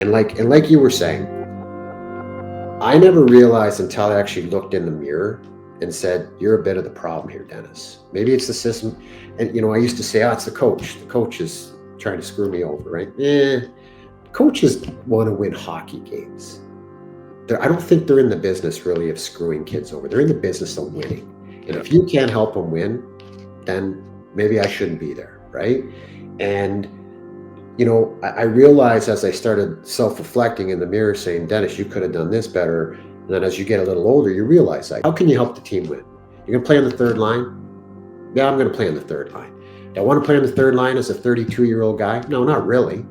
And like you were saying, I never realized until I actually looked in the mirror and said, "You're a bit of the problem here, Dennis. Maybe it's the system." And I used to say, "Oh, it's the coach. The coach is trying to screw me over, right?" Coaches want to win hockey games. I don't think they're in the business really of screwing kids over. They're in the business of winning. And if you can't help them win, then maybe I shouldn't be there, right? And I realized as I started self-reflecting in the mirror saying, "Dennis, you could have done this better." And then as you get a little older, you realize, like, how can you help the team win? You're going to play on the third line? Yeah, I'm going to play on the third line. Do I want to play on the third line as a 32-year-old guy? No, not really.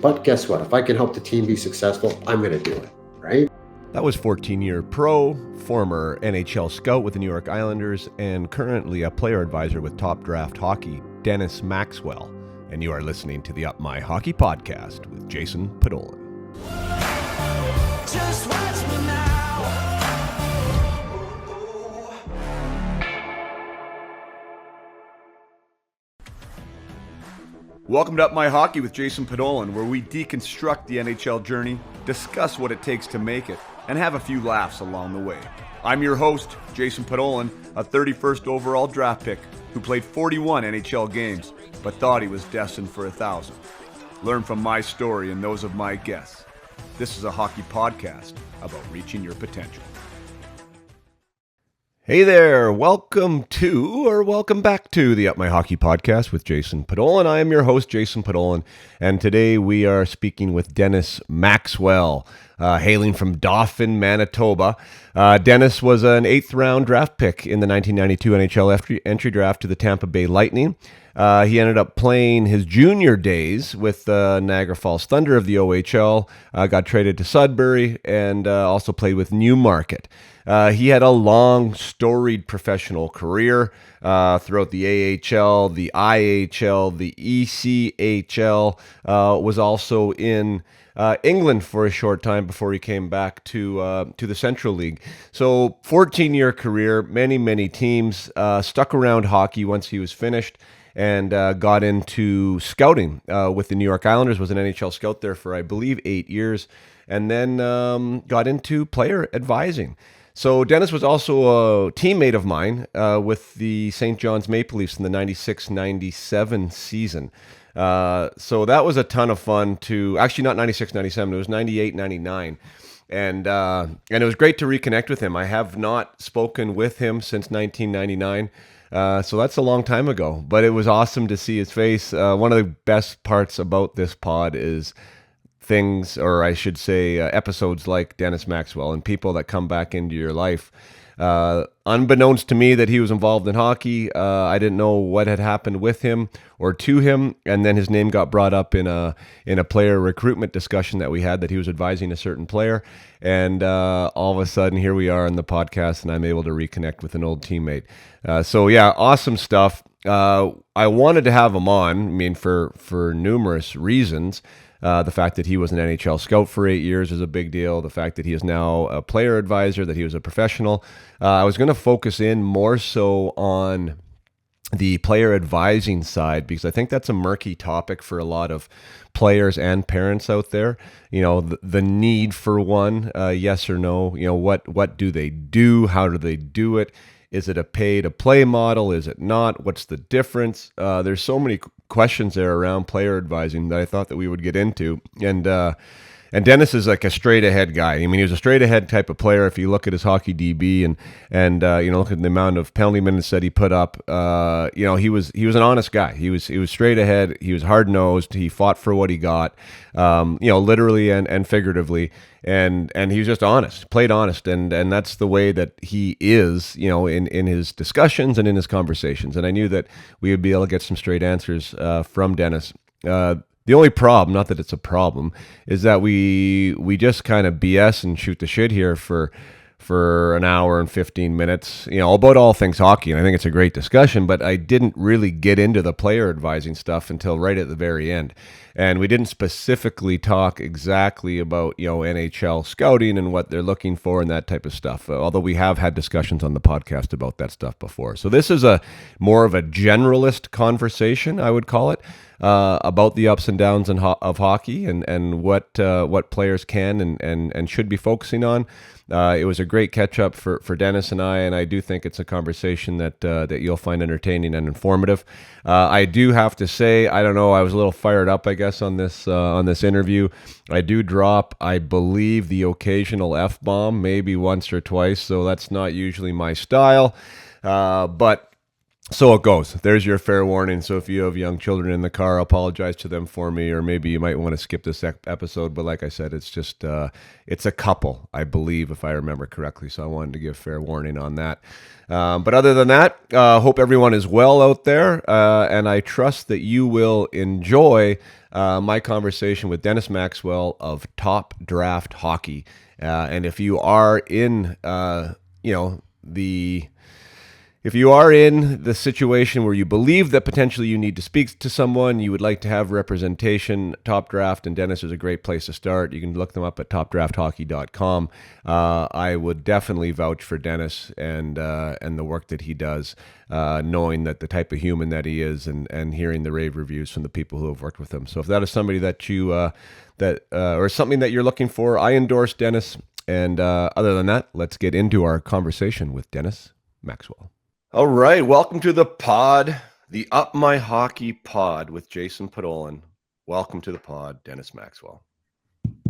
But guess what? If I can help the team be successful, I'm going to do it, right? That was 14-year pro, former NHL scout with the New York Islanders, and currently a player advisor with Top Draft Hockey, Dennis Maxwell. And you are listening to the Up My Hockey podcast with Jason Podolin. Just watch me now. Welcome to Up My Hockey with Jason Podolin, where we deconstruct the NHL journey, discuss what it takes to make it, and have a few laughs along the way. I'm your host, Jason Podolin, a 31st overall draft pick who played 41 NHL games, but thought he was destined for 1,000. Learn from my story and those of my guests. This is a hockey podcast about reaching your potential. Hey there, welcome back to the Up My Hockey podcast with Jason Podolin. I am your host, Jason Podolin, and today we are speaking with Dennis Maxwell, hailing from Dauphin, Manitoba. Dennis was an 8th round draft pick in the 1992 NHL entry draft to the Tampa Bay Lightning. He ended up playing his junior days with Niagara Falls Thunder of the OHL, got traded to Sudbury, and also played with Newmarket. He had a long, storied professional career throughout the AHL, the IHL, the ECHL, was also in England for a short time before he came back to the Central League. So 14-year career, many teams, stuck around hockey once he was finished, and got into scouting with the New York Islanders, was an NHL scout there for, I believe, 8 years, and then got into player advising. So Dennis was also a teammate of mine with the St. John's Maple Leafs in the 96-97 season. So that was a ton of fun actually not 96-97, it was 98-99. And it was great to reconnect with him. I have not spoken with him since 1999. So that's a long time ago, but it was awesome to see his face. One of the best parts about this pod is things, or I should say episodes like Dennis Maxwell and people that come back into your life. Unbeknownst to me that he was involved in hockey, I didn't know what had happened with him or to him, and then his name got brought up in a player recruitment discussion that we had, that he was advising a certain player, and all of a sudden here we are on the podcast, and I'm able to reconnect with an old teammate. So yeah, awesome stuff. I wanted to have him on, I mean, for numerous reasons. The fact that he was an NHL scout for 8 years is a big deal. The fact that he is now a player advisor, that he was a professional. I was going to focus in more so on the player advising side, because I think that's a murky topic for a lot of players and parents out there. You know, the need for one, yes or no. You know, what do they do? How do they do it? Is it a pay-to-play model? Is it not? What's the difference? There's so many questions there around player advising that I thought that we would get into. And Dennis is like a straight-ahead guy. I mean, he was a straight-ahead type of player. If you look at his hockey DB and look at the amount of penalty minutes that he put up, he was an honest guy. He was straight ahead. He was hard-nosed. He fought for what he got, literally and figuratively. And he was just honest, played honest, and that's the way that he is, in his discussions and in his conversations. And I knew that we would be able to get some straight answers from Dennis. The only problem, not that it's a problem, is that we just kind of BS and shoot the shit here for for an hour and 15 minutes, about all things hockey. And I think it's a great discussion, but I didn't really get into the player advising stuff until right at the very end. And we didn't specifically talk exactly about, NHL scouting and what they're looking for and that type of stuff. Although we have had discussions on the podcast about that stuff before. So this is a more of a generalist conversation, I would call it, about the ups and downs of hockey and what players can and should be focusing on. It was a great catch up for Dennis and I do think it's a conversation that you'll find entertaining and informative. I do have to say, I don't know, I was a little fired up, I guess, on this interview. I do drop, I believe, the occasional F-bomb, maybe once or twice, so that's not usually my style, but so it goes. There's your fair warning. So if you have young children in the car, apologize to them for me, or maybe you might want to skip this episode. But like I said, it's just, it's a couple, I believe, if I remember correctly. So I wanted to give fair warning on that. But other than that, hope everyone is well out there. And I trust that you will enjoy my conversation with Dennis Maxwell of Top Draft Hockey. And if you are in, if you are in the situation where you believe that potentially you need to speak to someone, you would like to have representation, Top Draft and Dennis is a great place to start. You can look them up at topdrafthockey.com. I would definitely vouch for Dennis and the work that he does, knowing that the type of human that he is and hearing the rave reviews from the people who have worked with him. So if that is somebody that you or something that you're looking for, I endorse Dennis. And other than that, let's get into our conversation with Dennis Maxwell. All right, welcome to the pod, the Up My Hockey pod with Jason Podolin. Welcome to the pod, Dennis Maxwell.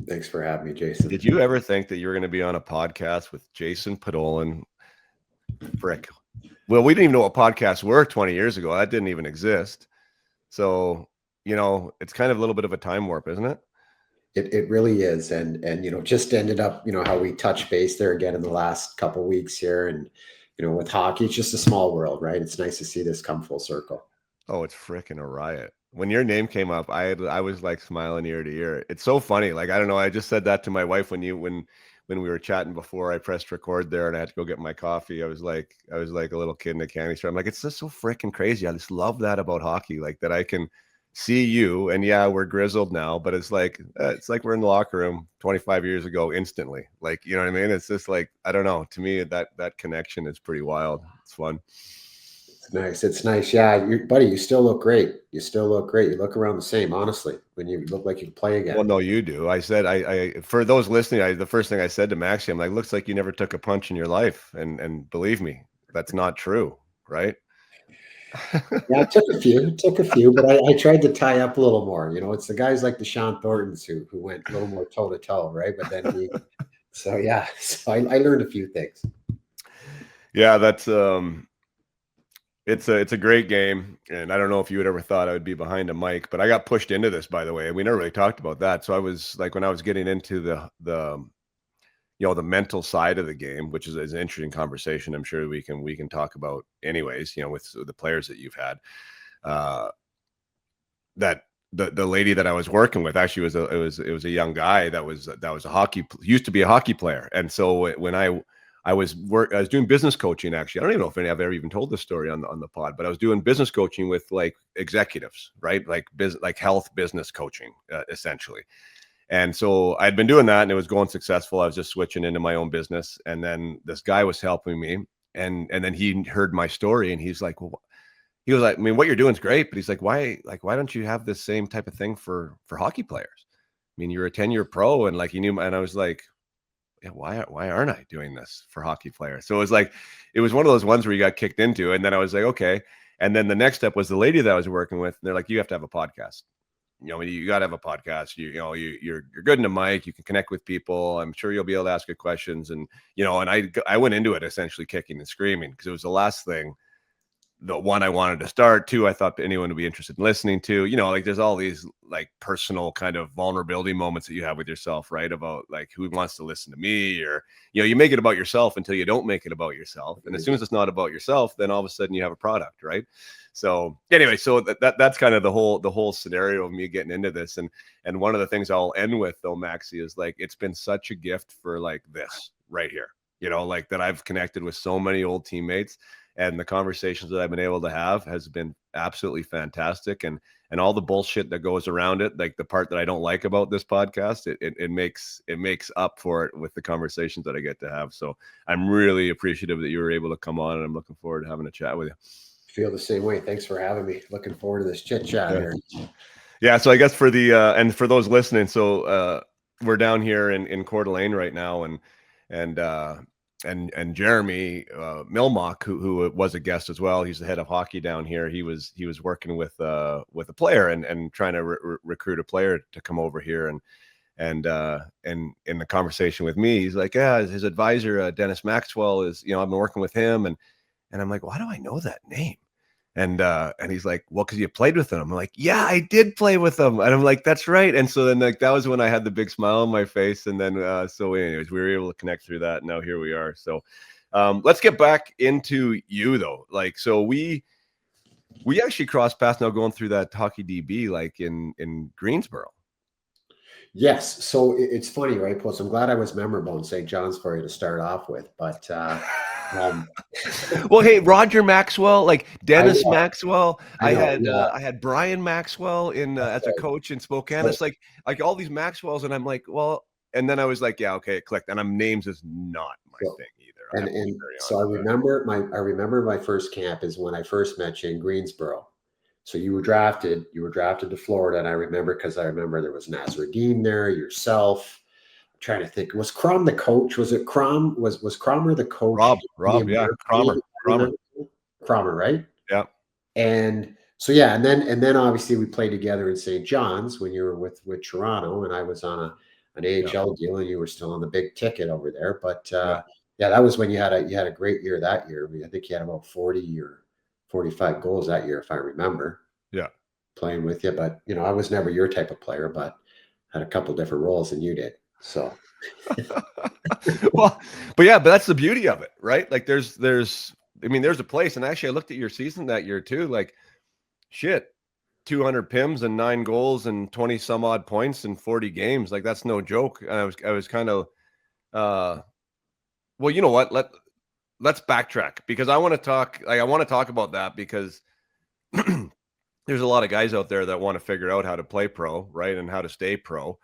Thanks for having me, Jason. Did you ever think that you were going to be on a podcast with Jason Podolin? Frick. Well, we didn't even know what podcasts were 20 years ago. That didn't even exist. So, it's kind of a little bit of a time warp, isn't it? It really is. And just ended up, how we touch base there again in the last couple of weeks here. And, with hockey, it's just a small world, right? It's nice to see this come full circle. Oh, it's freaking a riot. When your name came up, I was like smiling ear to ear. It's so funny. Like, I don't know. I just said that to my wife when we were chatting before I pressed record there and I had to go get my coffee. I was like a little kid in a candy store. I'm like, it's just so freaking crazy. I just love that about hockey. Like that I can see you, and yeah, we're grizzled now, but it's like we're in the locker room 25 years ago instantly. Like, you know what I mean? It's just like, I don't know. To me, that connection is pretty wild. It's fun. It's nice. Yeah, buddy, you still look great. You look around the same, honestly, when you look like you can play again. Well, no, you do. I said, I for those listening, the first thing I said to Maxie, I'm like, looks like you never took a punch in your life. And believe me, that's not true, right? Yeah, it took a few, but I tried to tie up a little more. It's the guys like the Sean Thorntons who went a little more toe to toe, right? But then so I learned a few things. Yeah, that's it's a great game, and I don't know if you had ever thought I would be behind a mic, but I got pushed into this, by the way. We never really talked about that. So I was like, when I was getting into the mental side of the game, which is an interesting conversation. I'm sure we can talk about anyways, with the players that you've had, that the lady that I was working with actually was a young guy that was used to be a hockey player. And so when I was doing business coaching, actually, I don't even know if I've ever even told this story on the pod, but I was doing business coaching with like executives, right? Like health business coaching, essentially. And so I'd been doing that and it was going successful. I was just switching into my own business. And then this guy was helping me. And then he heard my story and he's like, well, he was like, I mean, what you're doing is great, but he's like, why don't you have the same type of thing for hockey players? I mean, you're a 10-year pro and like you knew, and I was like, yeah, why aren't I doing this for hockey players? So it was one of those ones where you got kicked into. And then I was like, okay. And then the next step was the lady that I was working with. And they're like, you have to have a podcast. You got to have a podcast. You're good in a mic. You can connect with people. I'm sure you'll be able to ask good questions. And, and I went into it essentially kicking and screaming because it was the last thing. The one I wanted to start. Two, I thought anyone would be interested in listening to. Like there's all these like personal kind of vulnerability moments that you have with yourself, right? About like who wants to listen to me, or you make it about yourself until you don't make it about yourself. And as soon as it's not about yourself, then all of a sudden you have a product, right? So anyway, so that's kind of the whole scenario of me getting into this. And one of the things I'll end with though, Maxie, is like it's been such a gift for like this right here. like that I've connected with so many old teammates, and the conversations that I've been able to have has been absolutely fantastic. And all the bullshit that goes around it, like the part that I don't like about this podcast, it makes up for it with the conversations that I get to have. So I'm really appreciative that you were able to come on, and I'm looking forward to having a chat with you. Feel the same way. Thanks for having me. Looking forward to this chit chat here. Yeah. So I guess for the and for those listening, so we're down here in Coeur d'Alene right now, and and Jeremy Milmock, who was a guest as well. He's the head of hockey down here. He was working with a player and trying to recruit a player to come over here, and in the conversation with me, he's like, yeah, his advisor Dennis Maxwell is, I've been working with him, and I'm like, why do I know that name? And he's like, well, because you played with him. I'm like, yeah, I did play with him. And I'm like, that's right. And so then like that was when I had the big smile on my face. And then so anyways, we were able to connect through that. And now here we are. So let's get back into you though. Like, so we actually crossed paths now going through that hockey DB like in Greensboro. Yes. So it's funny, right? Plus, I'm glad I was memorable in St. John's for you to start off with. But well, hey, Roger Maxwell, like Dennis Maxwell. I know, I had Brian Maxwell in as a coach in Spokane. It's like all these Maxwells, and I'm like, well, and then I was like, yeah, okay, it clicked. And names is not my thing either. And so I remember my first camp is when I first met you in Greensboro. So you were drafted to Florida, and I remember there was Nasruddin there, yourself. I'm trying to think. Was Crom the coach? Was it Crom? Was Cromer the coach? Rob, yeah, Cromer, right? Yeah. And so yeah, and then obviously we played together in St. John's when you were with Toronto, and I was on an AHL deal, and you were still on the big ticket over there. But yeah, that was when you had a great year that year. I think you had about 40 or 45 goals that year, if I remember. Yeah. Playing with you. But, I was never your type of player, but had a couple different roles than you did. So. Well, but that's the beauty of it, right? Like there's a place. And actually I looked at your season that year too. Like, shit, 200 PIMs and 9 goals and 20 some odd points in 40 games. Like that's no joke. And I was kind of, well, you know what? Let's backtrack because I want to talk about that because there's a lot of guys out there that want to figure out how to play pro, right? And how to stay pro,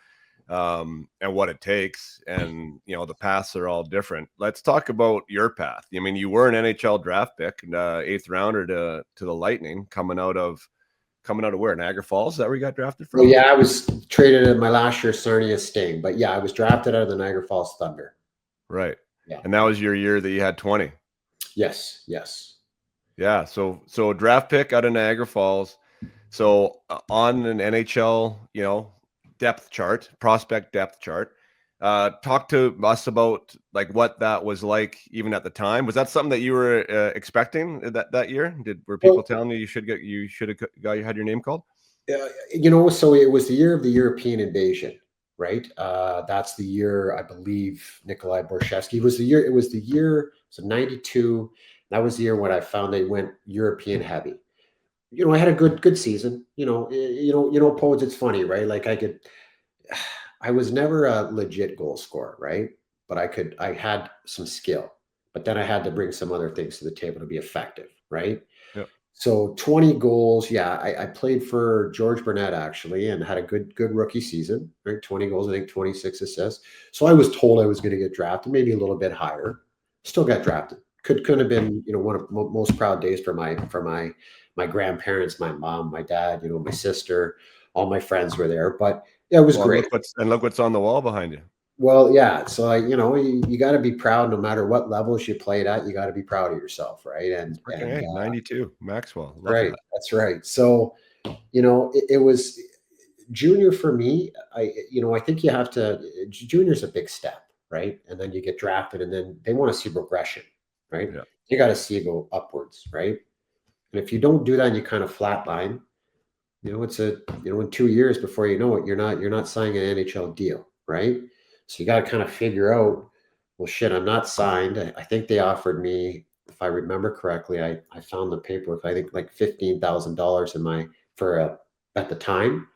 and what it takes. And, the paths are all different. Let's talk about your path. I mean, you were an NHL draft pick, 8th rounder to the Lightning coming out of where? Niagara Falls? Is that where you got drafted from? Well, yeah, I was traded in my last year, Sarnia Sting, but yeah, I was drafted out of the Niagara Falls Thunder. Right. Yeah. And that was your year that you had 20. Yes. Yeah. So draft pick out of Niagara Falls. So on an NHL, prospect depth chart, talk to us about like what that was like even at the time. Was that something that you were expecting that year? Were people telling you had your name called? So it was the year of the European invasion, right? That's the year, I believe, Nikolai Borshevsky was the year. It was the year, so 92. That was the year when I found they went European heavy. I had a good season. Podes, it's funny, right? Like I was never a legit goal scorer, right? But I had some skill, but then I had to bring some other things to the table to be effective, right? Yeah. So 20 goals. Yeah, I played for George Burnett actually and had a good rookie season, right? 20 goals, I think 26 assists. So I was told I was going to get drafted, maybe a little bit higher. Still got drafted. Could have been, one of most proud days for my grandparents, my mom, my dad, my sister, all my friends were there. But yeah, it was great. Look what's on the wall behind you. Well, yeah. So you got to be proud no matter what levels you played at. You got to be proud of yourself, right? And 92 Maxwell. Right. That's right. So, it was junior for me. I think you have to. Junior's a big step, right? And then you get drafted, and then they want to see progression, right? Yeah. You got to see it go upwards, right? And if you don't do that, and you kind of flatline, it's in 2 years before you know it, you're not signing an NHL deal, right? So you got to kind of figure out, well, shit, I'm not signed. I think they offered me, if I remember correctly, I found the paperwork, I think like $15,000 at the time.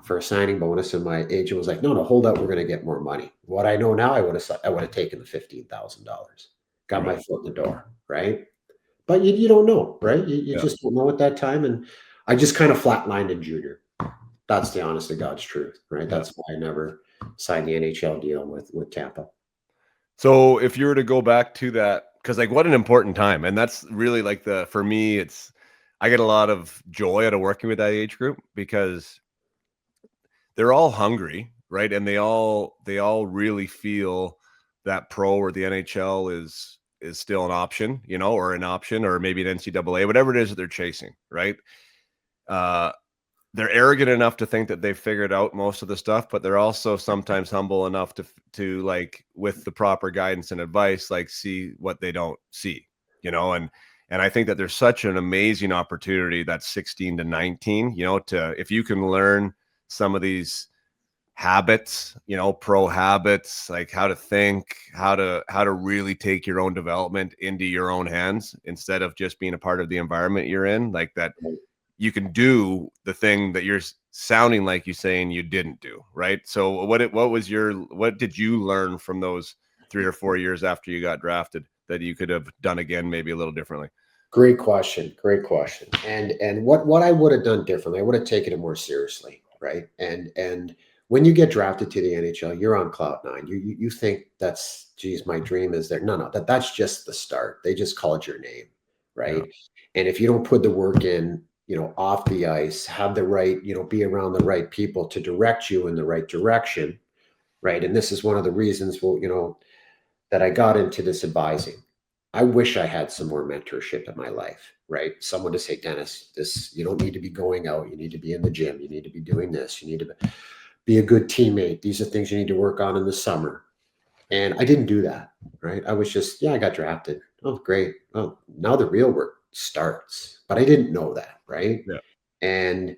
for a signing bonus, and my agent was like, no, hold up, we're going to get more money. What I know now, I would have taken the $15,000, got my Right. foot in the door, right? But you don't know, right? You Yeah. just don't know at that time, and I just kind of flatlined in junior. That's the honest to God's truth, right? Yeah. That's why I never signed the NHL deal with Tampa. So if you were to go back to that, because like what an important time, and that's really like for me, I get a lot of joy out of working with that age group because they're all hungry, right? And they all really feel that pro or the NHL is still an option, or an option, or maybe an NCAA, whatever it is that they're chasing, right? Uh, they're arrogant enough to think that they've figured out most of the stuff, but they're also sometimes humble enough to like, with the proper guidance and advice, like see what they don't see, and I think that there's such an amazing opportunity that's 16 to 19, to if you can learn some of these habits, pro habits, like how to think, how to really take your own development into your own hands instead of just being a part of the environment you're in, like that you can do the thing that you're sounding like you saying you didn't do, right? So what did you learn from those 3 or 4 years after you got drafted that you could have done again, maybe a little differently? Great question. Great question. And what I would have done differently, I would have taken it more seriously, right? And when you get drafted to the NHL, you're on cloud nine. You think that's, geez, my dream is there. No, that's just the start. They just called your name, Yeah. right? And if you don't put the work in, off the ice, have the right, be around the right people to direct you in the right direction, right? And this is one of the reasons, that I got into this advising. I wish I had some more mentorship in my life, right? Someone to say, Dennis, this, you don't need to be going out. You need to be in the gym. You need to be doing this. You need to be a good teammate. These are things you need to work on in the summer. And I didn't do that, right? I was just, yeah, I got drafted. Oh, great. Oh, now the real work starts. But I didn't know that, right? Yeah. And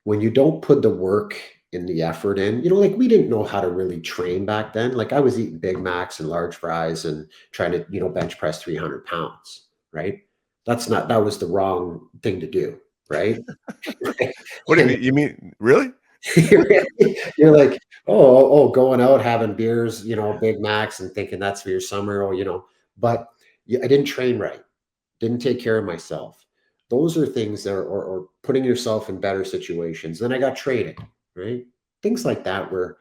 when you don't put the work and the effort in, like we didn't know how to really train back then. Like I was eating Big Macs and large fries and trying to, bench press 300 pounds, right? That was the wrong thing to do, right? What do you And mean? You mean really? you're like, oh, going out, having beers, Big Macs and thinking that's for your summer, but I didn't train right, didn't take care of myself. Those are things that are, or putting yourself in better situations. Then I got traded, right? Things like that where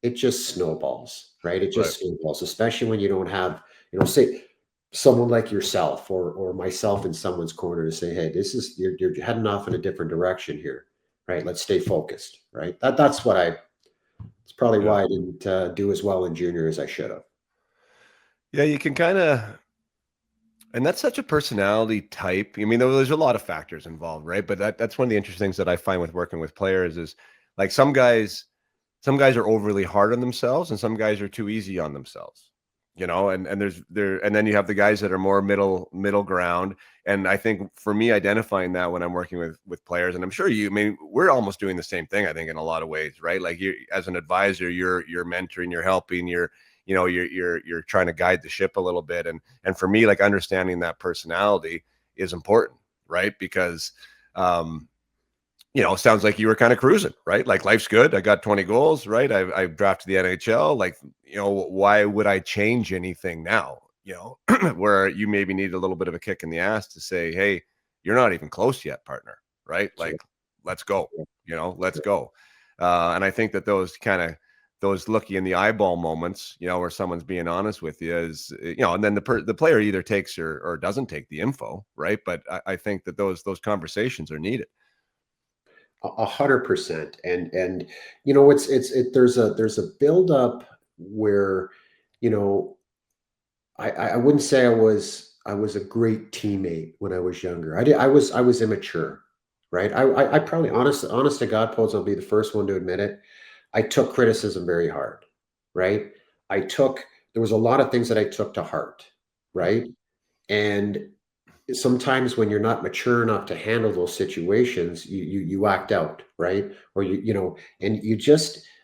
it just snowballs, right? It Right. just snowballs, especially when you don't have, say someone like yourself or myself in someone's corner to say, hey, this is you're heading off in a different direction here, right? Let's stay focused, right? That's what I. It's probably Yeah. why I didn't do as well in junior as I should have. Yeah, you can kind of, and that's such a personality type. I mean, there's a lot of factors involved, right? But that's one of the interesting things that I find with working with players is like some guys are overly hard on themselves and some guys are too easy on themselves, and and then you have the guys that are more middle ground. And I think for me, identifying that when I'm working with players, and I'm sure I mean, we're almost doing the same thing, I think, in a lot of ways, right? Like you, as an advisor, you're mentoring, you're helping, you're trying to guide the ship a little bit. And for me, like understanding that personality is important, right? Because it sounds like you were kind of cruising, right? Like life's good. I got 20 goals, right? I drafted the NHL. Like, why would I change anything now? Where you maybe need a little bit of a kick in the ass to say, hey, you're not even close yet, partner, right? Sure. Like, let's go, let's Sure. go. And I think that those looky in the eyeball moments, where someone's being honest with you is, and then the player either takes or doesn't take the info, right? But I think that those conversations are needed. 100%. And there's a buildup where, you know, I wouldn't say I was a great teammate when I was younger. I was immature, right? I probably honest to God, Pauls, I'll be the first one to admit it. I took criticism very hard, right? There was a lot of things that I took to heart, Yeah. right? And sometimes when you're not mature enough to handle those situations, you act out, right? Or and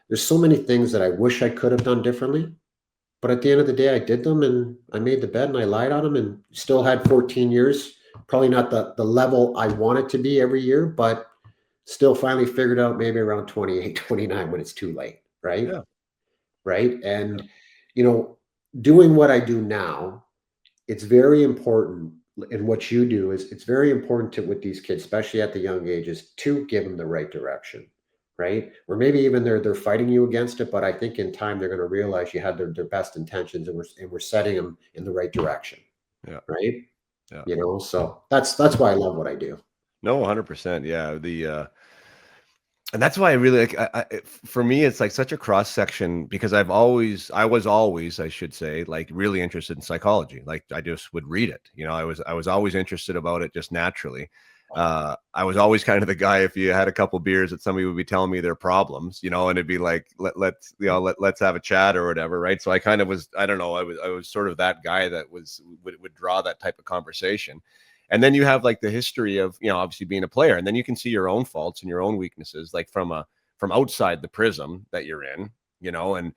there's so many things that I wish I could have done differently. But at the end of the day, I did them and I made the bed and I lied on them and still had 14 years. Probably not the level I want it to be every year, but Still finally figured out maybe around 28, 29 when it's too late, right? Yeah. Right. And, you know, doing what I do now, it's very important. And what you do is it's very important to with these kids, especially at the young ages, to give them the right direction. Right. Or maybe even they're fighting you against it. But I think in time they're going to realize you had their best intentions and we're setting them in the right direction. Yeah. Right. Yeah. So that's why I love what I do. No, 100%. Yeah. And that's why I really like, for me, it's like such a cross section because I was always, I should say, like really interested in psychology. Like I just would read it. I was always interested about it just naturally. I was always kind of the guy, if you had a couple beers that somebody would be telling me their problems, and it'd be like, let's have a chat or whatever. Right. So I kind of was, I don't know, I was sort of that guy that would draw that type of conversation. And then you have like the history of, obviously being a player, and then you can see your own faults and your own weaknesses, like from outside the prism that you're in, and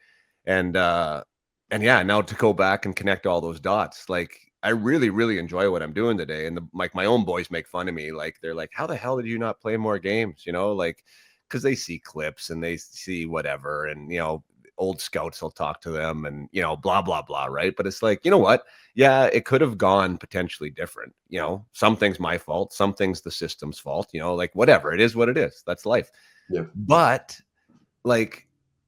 and yeah, now to go back and connect all those dots, like I really, really enjoy what I'm doing today. And like my own boys make fun of me, like they're like, "How the hell did you not play more games?" Like because they see clips and they see whatever, and old scouts will talk to them, and blah blah blah, right? But it's like, you know what? Yeah, it could have gone potentially different. Some things my fault, some things the system's fault, like whatever. It is what it is. That's life. Yeah. But like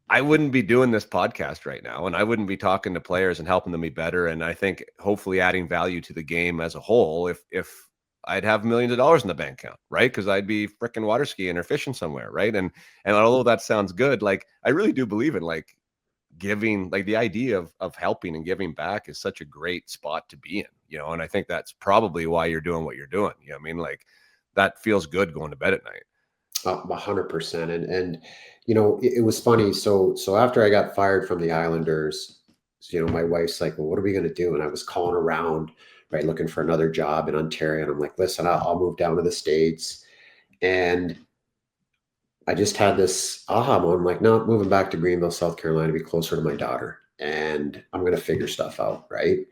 I wouldn't be doing this podcast right now, and I wouldn't be talking to players and helping them be better. And I think hopefully adding value to the game as a whole if I'd have millions of dollars in the bank account, right? Because I'd be freaking water skiing or fishing somewhere, right? And although that sounds good, like I really do believe in like giving, like the idea of helping and giving back is such a great spot to be in, and I think that's probably why you're doing what you're doing. I mean, like that feels good going to bed at night. 100%. And it was funny. So after I got fired from the Islanders, my wife's like, "Well, what are we going to do?" And I was calling around, right, looking for another job in Ontario. And I'm like, "Listen, I'll move down to the States." And I just had this aha moment. I'm like, "No, moving back to Greenville, South Carolina, to be closer to my daughter, and I'm going to figure stuff out." Right.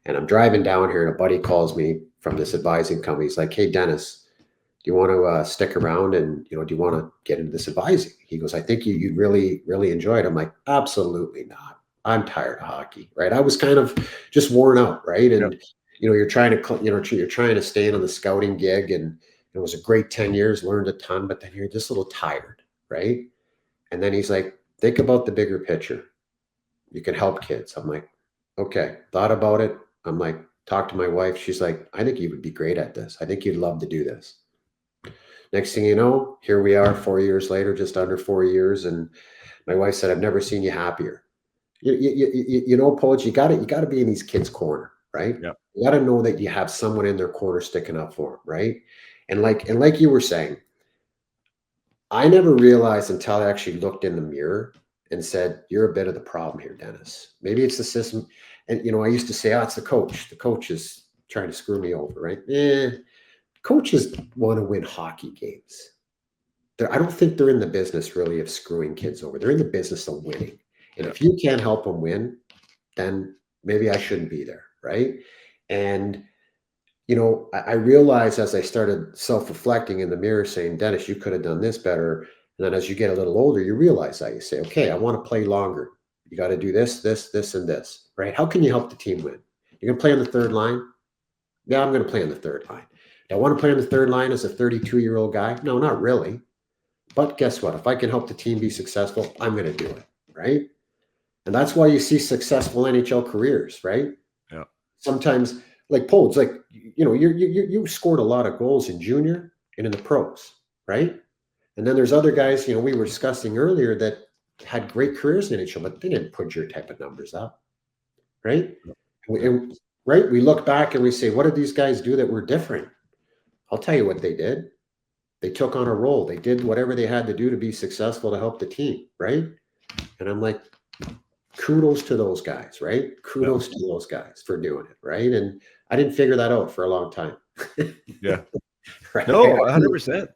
And I'm driving down here, and a buddy calls me from this advising company. He's like, "Hey, Dennis, do you want to stick around and do you want to get into this advising?" He goes, "I think you'd really really enjoy it." I'm like, "Absolutely not. I'm tired of hockey." Right. I was kind of just worn out. Right. Yep. And you're trying to you're trying to stay in on the scouting gig, and it was a great 10 years, learned a ton, but then you're just a little tired. Right. And then he's like, "Think about the bigger picture. You can help kids." I'm like, "Okay." Thought about it. I'm like, talked to my wife. She's like, "I think you would be great at this. I think you'd love to do this." Next thing you know, here we are 4 years later, just under 4 years. And my wife said, "I've never seen you happier." Poets, you got to be in these kids' corner, right? Yep. You got to know that you have someone in their corner sticking up for them, right? And like you were saying, I never realized until I actually looked in the mirror and said, "You're a bit of the problem here, Dennis. Maybe it's the system." And I used to say, "Oh, it's the coach. The coach is trying to screw me over," right? Coaches want to win hockey games. I don't think they're in the business really of screwing kids over. They're in the business of winning. And Yeah. if you can't help them win, then maybe I shouldn't be there, right? And I realized as I started self-reflecting in the mirror, saying, "Dennis, you could have done this better." And then as you get a little older, you realize that you say, "Okay, I want to play longer. You got to do this, this, this, and this," right? How can you help the team win? You're gonna play on the third line? Yeah, I'm going to play on the third line. Do I want to play on the third line as a 32-year-old guy? No, not really. But guess what? If I can help the team be successful, I'm going to do it, right? And that's why you see successful NHL careers, right? Yeah. Sometimes, like Poles, like you scored a lot of goals in junior and in the pros, right? And then there's other guys, we were discussing earlier that had great careers in NHL, but they didn't put your type of numbers up, right? Right? We look back and we say, what did these guys do that were different? I'll tell you what they did. They took on a role. They did whatever they had to do to be successful to help the team, right? And I'm like, kudos to those guys, right? Kudos to those guys for doing it, right? And I didn't figure that out for a long time. Yeah. Right? No, 100%.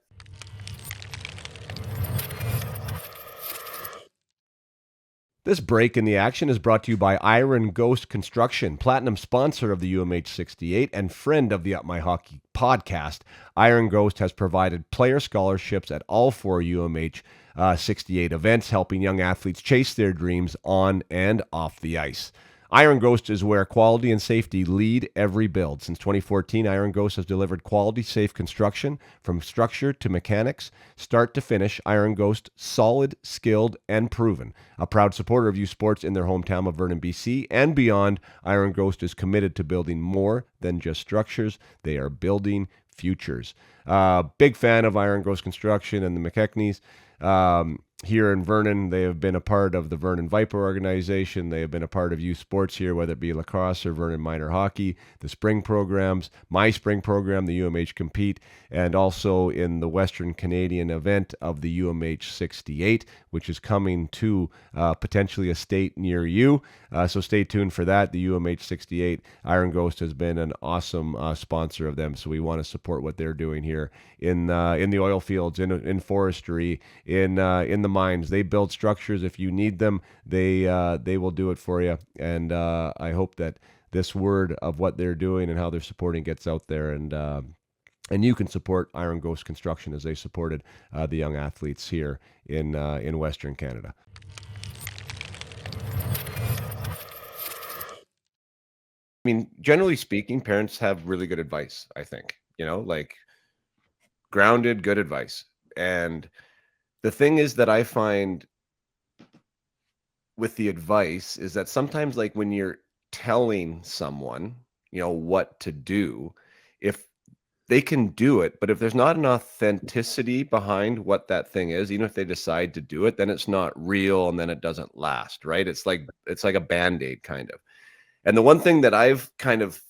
This break in the action is brought to you by Iron Ghost Construction, platinum sponsor of the UMH 68 and friend of the Up My Hockey podcast. Iron Ghost has provided player scholarships at all 4 UMH 68 events, helping young athletes chase their dreams on and off the ice. Iron Ghost is where quality and safety lead every build. Since 2014, Iron Ghost has delivered quality, safe construction from structure to mechanics, start to finish. Iron Ghost, solid, skilled, and proven. A proud supporter of youth sports in their hometown of Vernon, BC, and beyond, Iron Ghost is committed to building more than just structures. They are building futures. Big fan of Iron Ghost Construction and the McKechnies. Here in Vernon, they have been a part of the Vernon Viper organization. They have been a part of youth sports here, whether it be lacrosse or Vernon minor hockey, the spring programs, my spring program, the UMH Compete, and also in the Western Canadian event of the UMH 68, which is coming to potentially a state near you. So stay tuned for that. The UMH 68, Iron Ghost has been an awesome sponsor of them. So we want to support what they're doing here in the oil fields, in forestry, in the mines. They build structures. If you need them, they will do it for you. And I hope that this word of what they're doing and how they're supporting gets out there, and you can support Iron Ghost Construction as they supported the young athletes here in Western Canada. I mean, generally speaking, parents have really good advice, I think, like grounded, good advice. And the thing is that I find with the advice is that sometimes, like when you're telling someone, what to do, if they can do it, but if there's not an authenticity behind what that thing is, even if they decide to do it, then it's not real and then it doesn't last, right? It's like a Band-Aid kind of. And the one thing that I've kind of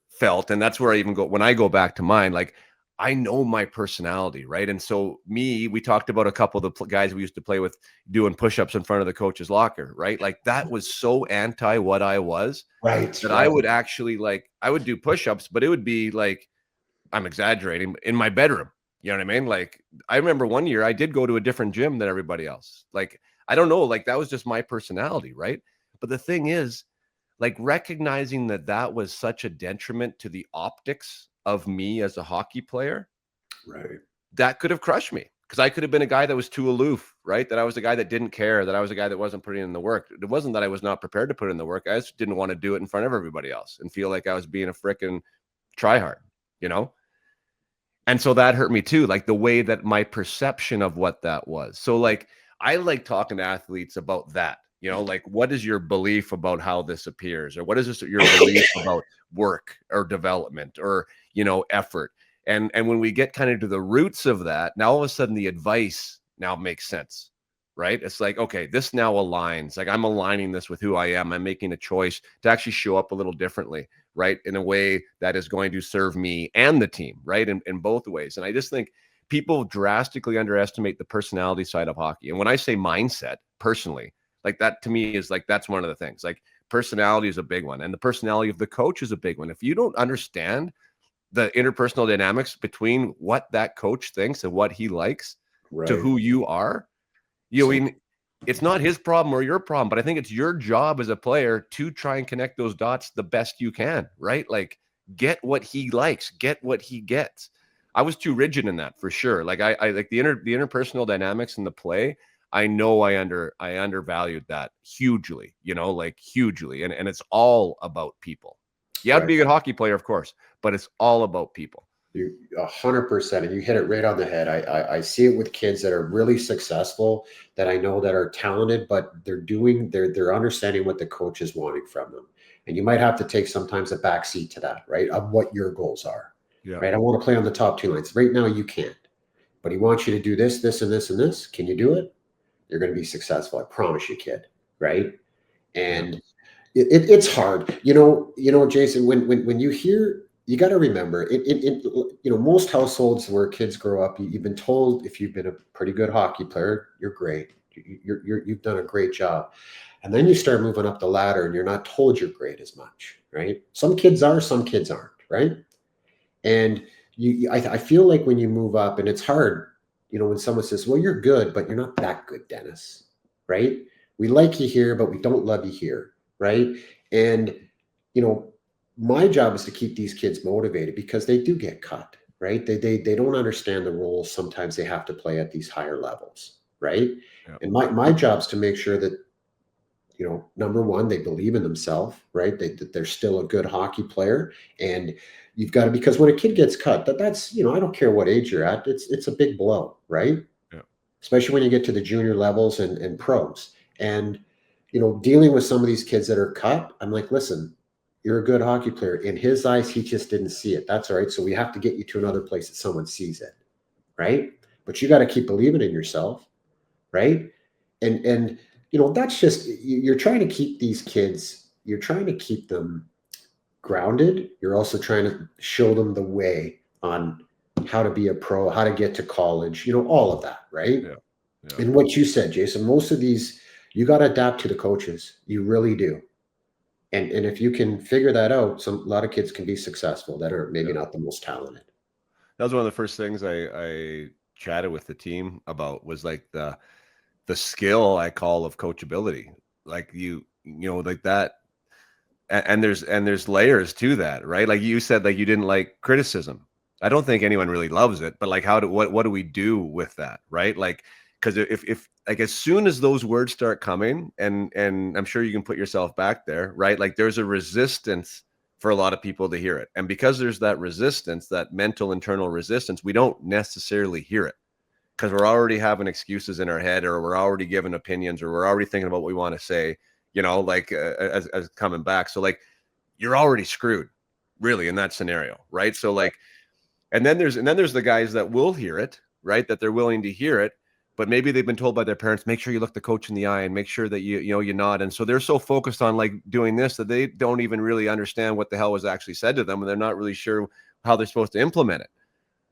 felt, and that's where I even go when I go back to mine, like I know my personality, right? And so we talked about a couple of the guys we used to play with doing push-ups in front of the coach's locker, right? Like that was so anti what I was, Right. that I would actually I would do push-ups, but it would be like, I'm exaggerating, in my bedroom. You know what I mean? Like I remember one year I did go to a different gym than everybody else. Like, I don't know, like that was just my personality, right? But the thing is, like recognizing that was such a detriment to the optics of me as a hockey player, Right. that could have crushed me, because I could have been a guy that was too aloof, right? That I was a guy that didn't care, that I was a guy that wasn't putting in the work. It wasn't that I was not prepared to put in the work. I just didn't want to do it in front of everybody else and feel like I was being a frickin' tryhard, And so that hurt me too, like the way that my perception of what that was. So like, I like talking to athletes about that. Like what is your belief about how this appears, or what is your belief about work or development or effort, and when we get kind of to the roots of that, now all of a sudden the advice now makes sense, right? It's like, okay, this now aligns. Like I'm aligning this with who I am. I'm making a choice to actually show up a little differently, right, in a way that is going to serve me and the team, right, in both ways. And I just think people drastically underestimate the personality side of hockey. And when I say mindset, personally, like that to me is like, that's one of the things. Like personality is a big one, and the personality of the coach is a big one. If you don't understand the interpersonal dynamics between what that coach thinks and what he likes to Right. who you are, it's not his problem or your problem, but I think it's your job as a player to try and connect those dots the best you can, right? Like get what he likes, get what he gets. I was too rigid in that for sure. Like I like the interpersonal dynamics in the play. I know I undervalued that hugely, like hugely. And it's all about people. You have to be a good hockey player, of course, but it's all about people. You 100%, and you hit it right on the head. I see it with kids that are really successful, that I know that are talented, but they're understanding what the coach is wanting from them. And you might have to take sometimes a backseat to that, right? Of what your goals are. Yeah. Right. I want to play on the top 2 lines. Right now you can't. But he wants you to do this, this, and this, and this. Can you do it? You're going to be successful. I promise you, kid. Right. And it's hard. Jason, when you hear, you got to remember most households where kids grow up, you've been told if you've been a pretty good hockey player, you're great. You've done a great job. And then you start moving up the ladder and you're not told you're great as much, right? Some kids are, some kids aren't, right? And I feel like when you move up, and it's hard, when someone says, well, you're good, but you're not that good, Dennis, right? We like you here, but we don't love you here, right? And you know, my job is to keep these kids motivated because they do get cut, right? They don't understand the roles sometimes they have to play at these higher levels, right? Yeah. And my job is to make sure that, number one, they believe in themselves, right? That they're still a good hockey player. And you've got to, because when a kid gets cut, that's, I don't care what age you're at, it's a big blow, right? Yeah. Especially when you get to the junior levels and pros. And, dealing with some of these kids that are cut, I'm like, listen, you're a good hockey player. In his eyes, he just didn't see it. That's all right. So we have to get you to another place that someone sees it, right? But you got to keep believing in yourself, right? And that's just, you're trying to keep these kids, you're trying to keep them grounded. You're also trying to show them the way on how to be a pro, how to get to college, all of that, right? Yeah. Yeah. And what you said, Jason, most of these, you got to adapt to the coaches. You really do. And if you can figure that out, a lot of kids can be successful that are maybe Yeah. not the most talented. That was one of the first things I chatted with the team about, was like the skill I call of coachability. Like like that. And there's layers to that, right? Like you said, like you didn't like criticism. I don't think anyone really loves it, but like what do we do with that, right? Like, because if like as soon as those words start coming, and I'm sure you can put yourself back there, right? Like there's a resistance for a lot of people to hear it, and because there's that resistance, that mental internal resistance, we don't necessarily hear it because we're already having excuses in our head, or we're already giving opinions, or we're already thinking about what we want to say, like as coming back. So like you're already screwed really in that scenario, right? So like, and then there's the guys that will hear it, right? That they're willing to hear it, but maybe they've been told by their parents, make sure you look the coach in the eye and make sure that you nod. And so they're so focused on like doing this that they don't even really understand what the hell was actually said to them, and they're not really sure how they're supposed to implement it.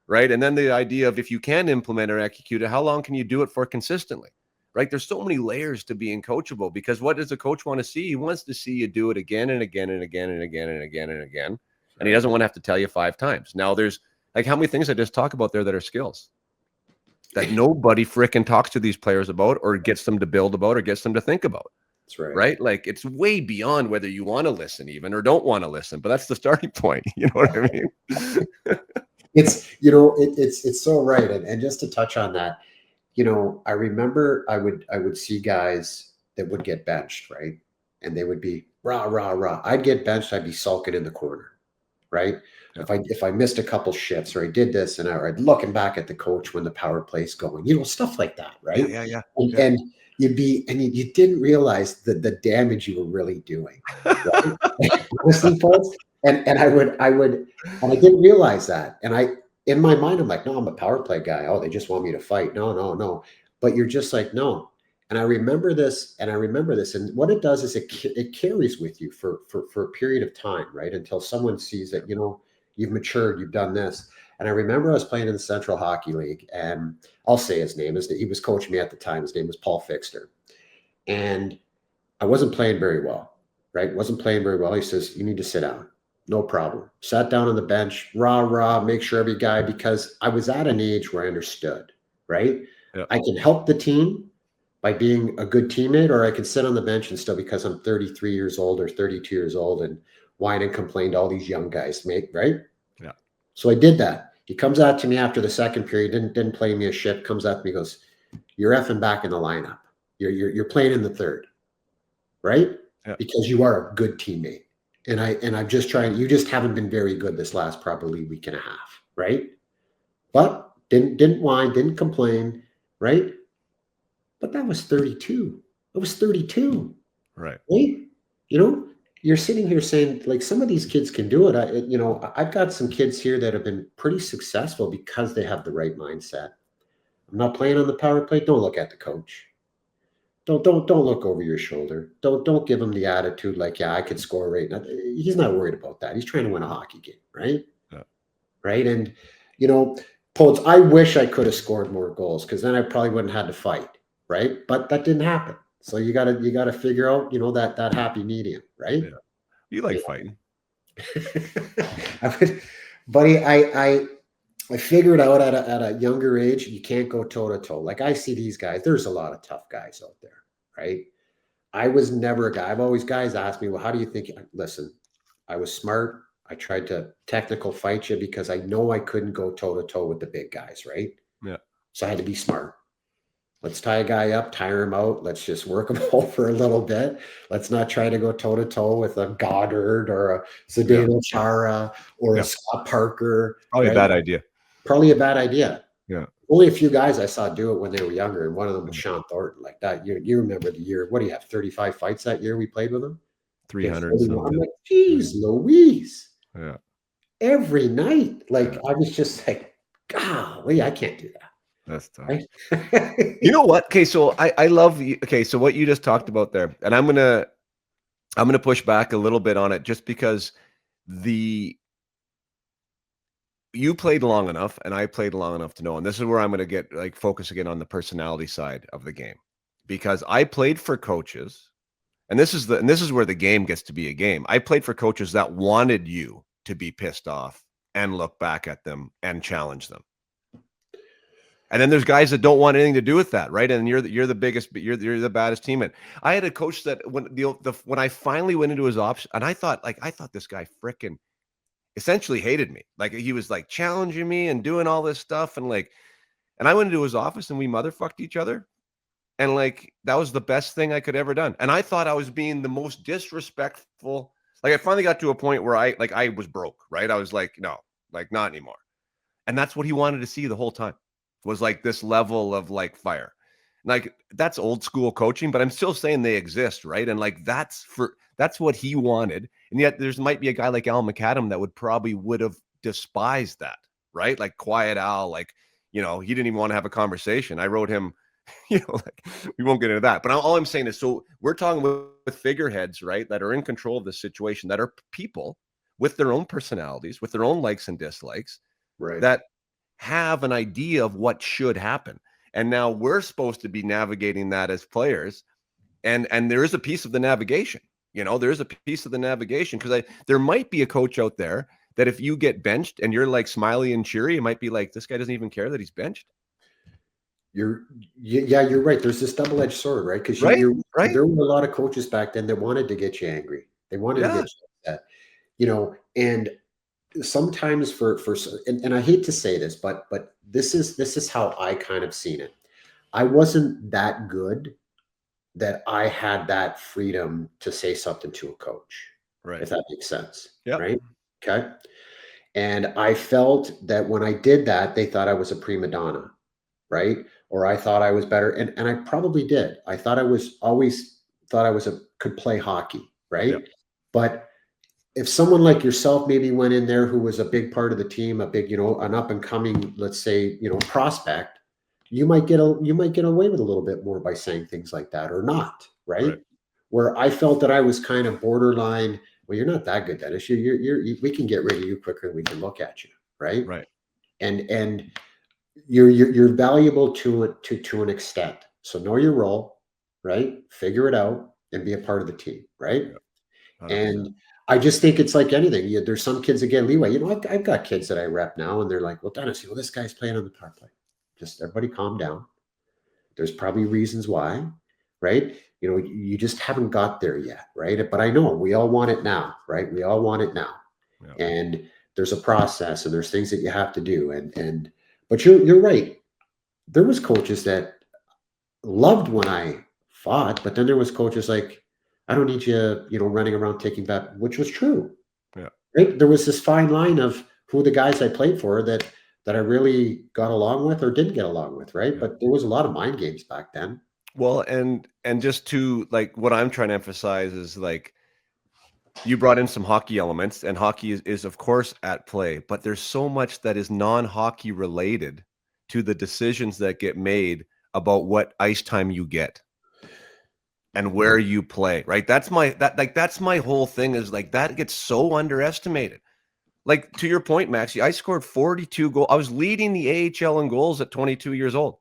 Right. And then the idea of, if you can implement or execute it, how long can you do it for consistently? Right. There's so many layers to being coachable, because what does a coach want to see? He wants to see you do it again and again and again and again and again and again. And he doesn't want to have to tell you 5 times. Now there's like, how many things I just talk about there that are skills that nobody fricking talks to these players about, or gets them to build about, or gets them to think about. That's right. Right. Like it's way beyond whether you want to listen even or don't want to listen, but that's the starting point. You know what I mean? It's so right. And just to touch on that, I remember I would see guys that would get benched, right? And they would be rah, rah, rah. I'd get benched, I'd be sulking in the corner, right? Yeah. If I missed a couple shifts, or I did this, and I'd looking back at the coach when the power play's going, stuff like that, right? Yeah. And you didn't realize the damage you were really doing, right? Honestly, folks. And and I didn't realize that. And in my mind, I'm like, no, I'm a power play guy. Oh, they just want me to fight. No, no, no. But you're just like, no. And I remember this, and what it does is it carries with you for a period of time, right? Until someone sees that, you've matured, you've done this. And I remember I was playing in the Central Hockey League, and I'll say his name is, he was coaching me at the time. His name was Paul Fixter. And I wasn't playing very well, right? Wasn't playing very well. He says, you need to sit down. No problem. Sat down on the bench, rah, rah, make sure every guy, because I was at an age where I understood, right? Yeah. I can help the team by being a good teammate, or I can sit on the bench and still, because I'm 33 years old or 32 years old, and whine and complain to all these young guys, mate, right? Yeah. So I did that. He comes out to me after the second period, didn't play me a shit, comes out to me, goes, you're effing back in the lineup. You're playing in the third, right? Yeah. Because you are a good teammate. And I'm just trying, you just haven't been very good this last probably week and a half, right? But didn't whine, didn't complain, right? But that was 32. I was 32. Right. Right? You're sitting here saying, like, some of these kids can do it. I've got some kids here that have been pretty successful because they have the right mindset. I'm not playing on the power play. Don't look at the coach. Don't look over your shoulder. Don't give him the attitude like, yeah, I could score right now. He's not worried about that. He's trying to win a hockey game, right? Yeah. Right. And Poles, I wish I could have scored more goals, because then I probably wouldn't have had to fight, right? But that didn't happen. So you gotta figure out, that happy medium, right? Yeah. You like fighting. Buddy, I figured out at a younger age, you can't go toe to toe. Like, I see these guys, there's a lot of tough guys out there, right? I was never a guy. I've always guys ask me, well, how do you think? Listen, I was smart. I tried to technical fight you because I know I couldn't go toe to toe with the big guys, right? Yeah. So I had to be smart. Let's tie a guy up, tire him out. Let's just work him over a little bit. Let's not try to go toe to toe with a Goddard or a Yeah. Zdeno Chara or a Yeah. Scott Parker, Probably a right? bad idea. Probably a bad idea. Yeah. Only a few guys I saw do it when they were younger, and one of them was Yeah. Sean Thornton. Like that, you remember the year? What do you have? 35 fights that year we played with him. He had 300 41. I'm something. like, geez, Louise. Yeah. Every night, like Yeah. I was just like, golly, I can't do that. That's tough. Right? You know what? Okay, so I love you. Okay, so what you just talked about there, and I'm gonna push back a little bit on it just because the you played long enough and I played long enough to know, and this is where I'm gonna get like focus again on the personality side of the game. Because I played for coaches, and this is where the game gets to be a game. I played for coaches that wanted you to be pissed off and look back at them and challenge them. And then there's guys that don't want anything to do with that, right? And you're the biggest, you're the baddest teammate. I had a coach that when I finally went into his office, and I thought this guy frickin' essentially hated me. Like he was like challenging me and doing all this stuff, and I went into his office and we motherfucked each other, and like that was the best thing I could ever done. And I thought I was being the most disrespectful. Like I finally got to a point where I was broke, right? I was like, no, like not anymore. And that's what he wanted to see the whole time, was like this level of like fire. Like that's old school coaching, but I'm still saying they exist, right? And like that's what he wanted. And yet there's might be a guy like Al McAdam that would have despised that, right? Like Quiet Al, like, he didn't even want to have a conversation. I wrote him, like we won't get into that. But all I'm saying is, so we're talking with figureheads, right, that are in control of the situation, that are people with their own personalities, with their own likes and dislikes, Right. that have an idea of what should happen. And now we're supposed to be navigating that as players. And there is a piece of the navigation, there's a piece of the navigation, because there might be a coach out there that if you get benched and you're like smiley and cheery, it might be like, this guy doesn't even care that he's benched. You're right. There's this double-edged sword, right? Because Right. Right. there were a lot of coaches back then that wanted to get you angry. They wanted to Yeah. get you upset, and sometimes and I hate to say this, but this is how I kind of seen it. I wasn't that good that I had that freedom to say something to a coach, Right. if that makes sense. Yep. Right. Okay. And I felt that when I did that, they thought I was a prima donna, right? Or I thought I was better. And I probably did. I thought could play hockey, right? Yep. But if someone like yourself maybe went in there who was a big part of the team, a big, an up and coming, let's say, prospect, you might get away with a little bit more by saying things like that, or not, right? Where I felt that I was kind of borderline. Well, you're not that good, Dennis. We can get rid of you quicker than we can look at you, right? Right. And you're valuable to an extent. So know your role, right? Figure it out and be a part of the team, right? Yep. And I just think it's like anything. There's some kids that get leeway. I've got kids that I rep now, and they're like, "Well, Dennis, this guy's playing on the power play. Just everybody calm down. There's probably reasons why, right? You just haven't got there yet, right? But I know we all want it now, right? We all want it now, Yep. and there's a process, and there's things that you have to do, but you're right. There was coaches that loved when I fought, but then there was coaches like, I don't need you, running around taking that, which was true. Yeah. Right. There was this fine line of who the guys I played for that I really got along with or didn't get along with. Right. Yeah. But there was a lot of mind games back then. Well, and just to like, what I'm trying to emphasize is like, you brought in some hockey elements, and hockey is of course at play, but there's so much that is non-hockey related to the decisions that get made about what ice time you get and where you play, right? That's my whole thing, is like that gets so underestimated. Like, to your point, Maxie, I scored 42 goals. I was leading the AHL in goals at 22 years old.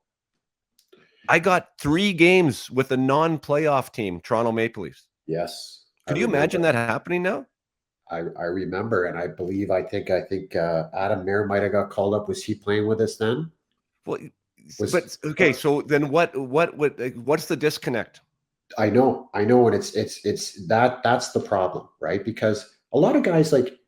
I got 3 games with a non-playoff team, Toronto Maple Leafs. Yes. Could you imagine that happening now? I remember, and I think Adam Mayer might have got called up. Was he playing with us then? Well, but okay, so then what's the disconnect? I know, and that's the problem, right? Because a lot of guys, like,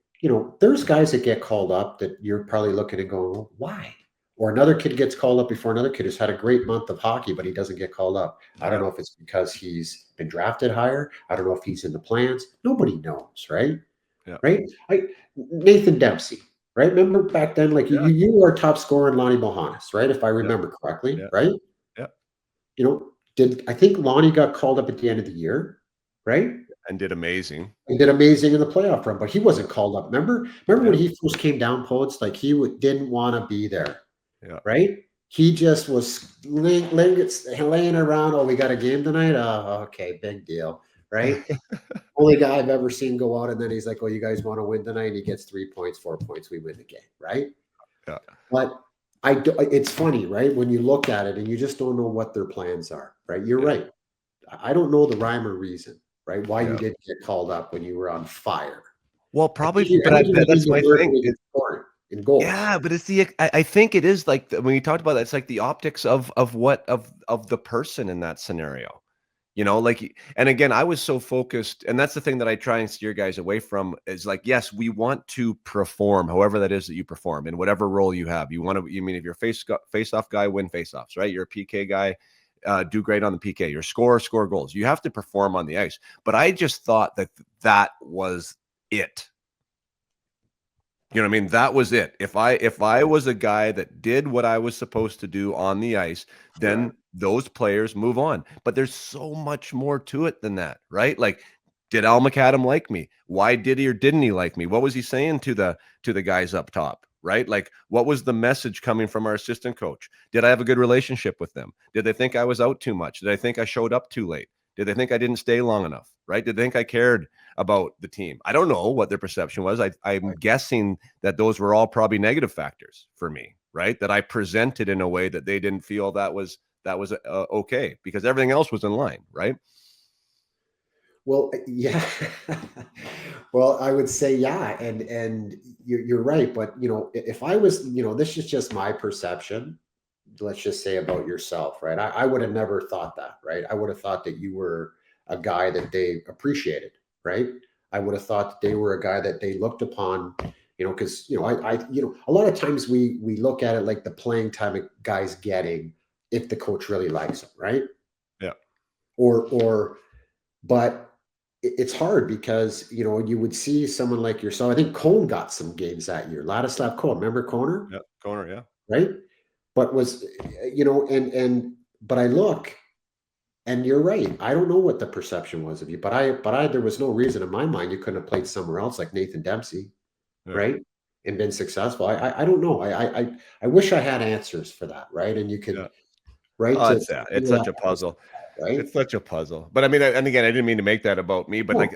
there's guys that get called up that you're probably looking and going, well, why? Or another kid gets called up before another kid who's had a great month of hockey, but he doesn't get called up. I don't Yeah, know if it's because he's been drafted higher. I don't know if he's in the plans. Nobody knows, right? yeah, Right? Nathan Dempsey, right? Remember back then, like yeah, you were our top scorer in Lonnie Bohannes, right? If I yeah, remember correctly, yeah, right? yeah. Did I think Lonnie got called up at the end of the year, right? And did amazing. He did amazing in the playoff run, but he Yeah, wasn't called up. Remember when yeah, he first came down, Poets? Like didn't want to be there, yeah. right? He just was laying around. Oh, we got a game tonight. Oh, okay, big deal, right? Only guy I've ever seen go out and then he's like, "Oh, you guys want to win tonight?" And he gets 3 points, 4 points. We win the game, right? Yeah, But it's funny, right? When you look at it and you just don't know what their plans are, right? You're yeah, right. I don't know the rhyme or reason, right? Why you yeah. didn't get called up when you were on fire. Well, I probably, think you, but I think you need that's to my work thing. when you're scoring in goals. Yeah, but it's I think it is like when you talked about that, it's like the optics of what of the person in that scenario. Like, and again, I was so focused, and that's the thing that I try and steer guys away from is like, yes, we want to perform, however that is that you perform in whatever role you have. You mean if you're face off guy, win face offs, right? You're a PK guy, do great on the PK. You're score goals. You have to perform on the ice. But I just thought that that was it. You know what I mean? That was it. If I was a guy that did what I was supposed to do on the ice, Correct. then those players move on. But there's so much more to it than that, right? Like, did Al McAdam like me? Why did he or didn't he like me? What was he saying to the guys up top? Right? Like, what was the message coming from our assistant coach? Did I have a good relationship with them? Did they think I was out too much? Did I think I showed up too late? Did they think I didn't stay long enough? Right? Did they think I cared about the team? I don't know what their perception was. I'm guessing that those were all probably negative factors for me, right? That I presented in a way that they didn't feel that was okay because everything else was in line, right? Well, yeah. Well, I would say yeah, and you're right. But if I was, this is just my perception. Let's just say about yourself, right? I would have never thought that, right? I would have thought that you were a guy that they appreciated, right? I would have thought that they were a guy that they looked upon, because a lot of times we look at it like the playing time a guy's getting if the coach really likes him, right? Yeah. Or but it's hard because you would see someone like yourself. I think Cone got some games that year. Ladislav Cone, remember Coner, Yeah. Corner. Yeah. right? But was and but I look and you're right. I don't know what the perception was of you, but I there was no reason in my mind you couldn't have played somewhere else like Nathan Dempsey, Yeah. right? And been successful. I don't know. I wish I had answers for that, right? And you could Yeah. right Oh, to it's yeah. It's figure that such a out, puzzle. right? It's such a puzzle. But I mean, and again, I didn't mean to make that about me, but No,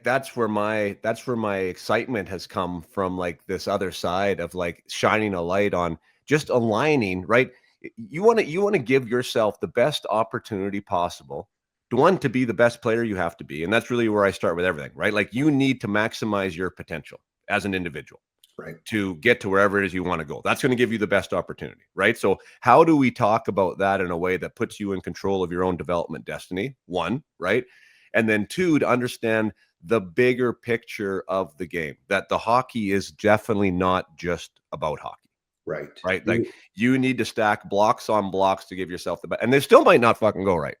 that's where my excitement has come from, like this other side of like shining a light on just aligning, right? You want to give yourself the best opportunity possible. To be the best player you have to be. And that's really where I start with everything, right? Like you need to maximize your potential as an individual right. to get to wherever it is you want to go. That's going to give you the best opportunity, right? So, how do we talk about that in a way that puts you in control of your own development destiny? One, right? And then two, to understand the bigger picture of the game, that the hockey is definitely not just about hockey, Right. right? Like you need to stack blocks on blocks to give yourself the best, and they still might not fucking go right.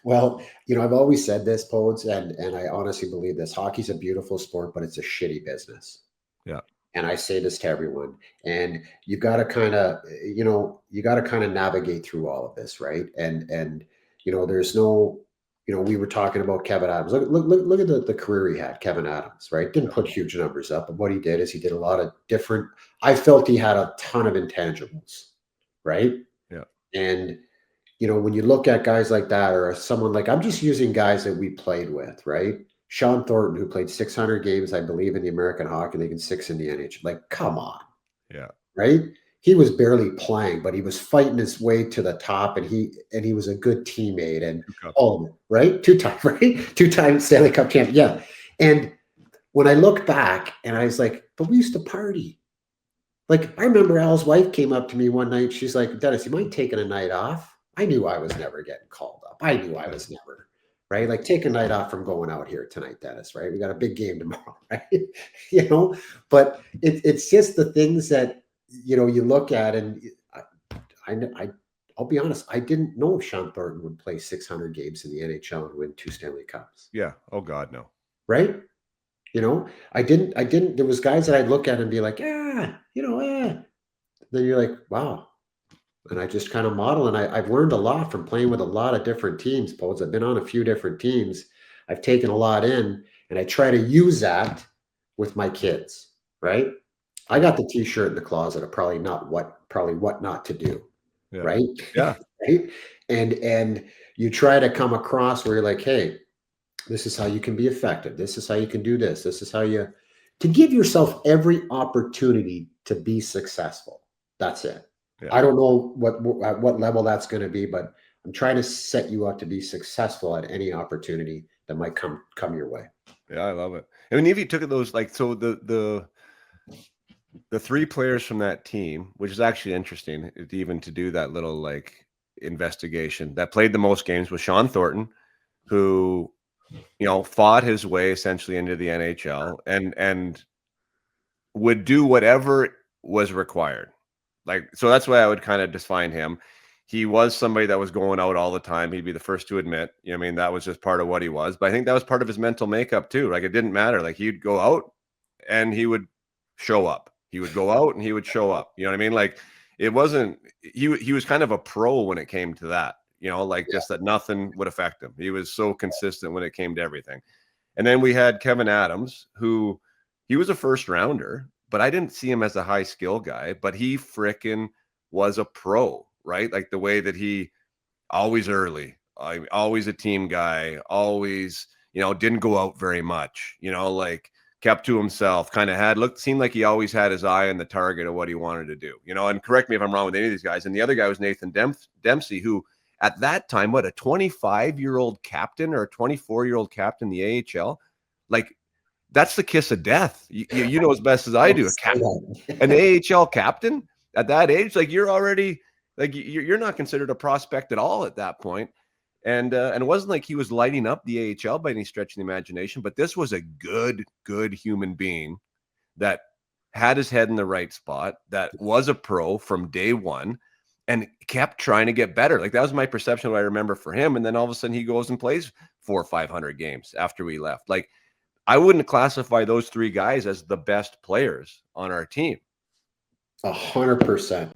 Well, I've always said this, Podes, and I honestly believe this. Hockey's a beautiful sport, but it's a shitty business. Yeah. And I say this to everyone. And you got to kind of, navigate through all of this, right? And there's no, we were talking about Kevin Adams. Look at the career he had, Kevin Adams, right? Didn't put huge numbers up, but what he did is he did a lot of different. I felt he had a ton of intangibles, right? Yeah. And when you look at guys like that, or someone like, I'm just using guys that we played with, right? Sean Thornton, who played 600 games, I believe, in the American Hockey League and six in the NHL. Like, come on, Yeah. right? He was barely playing, but he was fighting his way to the top, and he was a good teammate and Two cups. all of it, right? Two-time, right? Two-time Stanley Cup champion. Yeah. And when I look back, and I was like, but we used to party. Like, I remember Al's wife came up to me one night. She's like, Dennis, you mind taking a night off? I knew I was never getting called up. I knew I was never, right? Like take a night off from going out here tonight, Dennis, right? We got a big game tomorrow, right? But it's just the things that, you look at and I'll be honest, I didn't know if Sean Thornton would play 600 games in the NHL and win 2 Stanley Cups, Yeah. Oh God, no. right? I didn't, there was guys that I'd look at and be like, then you're like, wow. And I just kind of model, and I've learned a lot from playing with a lot of different teams, Poles. I've been on a few different teams. I've taken a lot in, and I try to use that with my kids, right? I got the t-shirt in the closet of probably what not to do, Yeah. right? Yeah. Right? And you try to come across where you're like, hey, this is how you can be effective. This is how you can do this. This is how you to give yourself every opportunity to be successful. That's it. Yeah. I don't know at what level that's going to be, but I'm trying to set you up to be successful at any opportunity that might come your way. Yeah, I love it. I mean, if you took those, like, so the three players from that team, which is actually interesting, even to do that little like investigation, that played the most games was Sean Thornton, who fought his way essentially into the NHL and would do whatever was required. Like, so that's why I would kind of define him. He was somebody that was going out all the time. He'd be the first to admit, I mean, that was just part of what he was. But I think that was part of his mental makeup too. Like, it didn't matter. Like, he'd go out and he would show up. He would go out and he would show up. You know what I mean? Like, it wasn't, he was kind of a pro when it came to that, like just that nothing would affect him. He was so consistent when it came to everything. And then we had Kevin Adams, who he was a first rounder, but I didn't see him as a high skill guy, but he frickin' was a pro, right? Like the way that he always early, always a team guy, always, didn't go out very much, like kept to himself, kind of seemed like he always had his eye on the target of what he wanted to do, and correct me if I'm wrong with any of these guys. And the other guy was Nathan Dempsey, who at that time, a 25-year-old captain or a 24-year-old captain in the AHL, like that's the kiss of death. You know as best as I do. An AHL captain at that age, like you're already like you're not considered a prospect at all at that point. And it wasn't like he was lighting up the AHL by any stretch of the imagination, but this was a good human being that had his head in the right spot, that was a pro from day one, and kept trying to get better. Like that was my perception of what I remember for him. And then all of a sudden he goes and plays 400 or 500 games after we left. Like, I wouldn't classify those three guys as the best players on our team. 100%.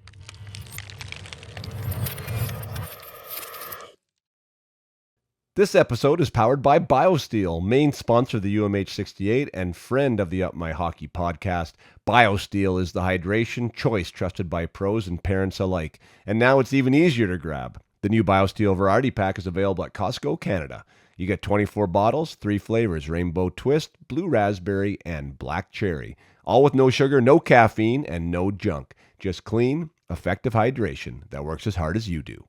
This episode is powered by BioSteel, main sponsor of the UMH68 and friend of the Up My Hockey podcast. BioSteel is the hydration choice trusted by pros and parents alike. And now it's even easier to grab. The new BioSteel Variety Pack is available at Costco, Canada. You get 24 bottles, 3 flavors, Rainbow Twist, Blue Raspberry, and Black Cherry. All with no sugar, no caffeine, and no junk. Just clean, effective hydration that works as hard as you do.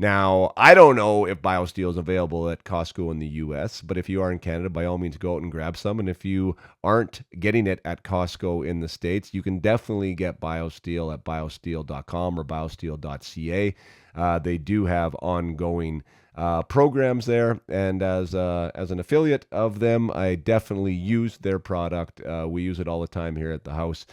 Now, I don't know if BioSteel is available at Costco in the U.S., but if you are in Canada, by all means, go out and grab some. And if you aren't getting it at Costco in the States, you can definitely get BioSteel at biosteel.com or biosteel.ca. They do have ongoing programs there, and as an affiliate of them, I definitely use their product. We use it all the time here at the house.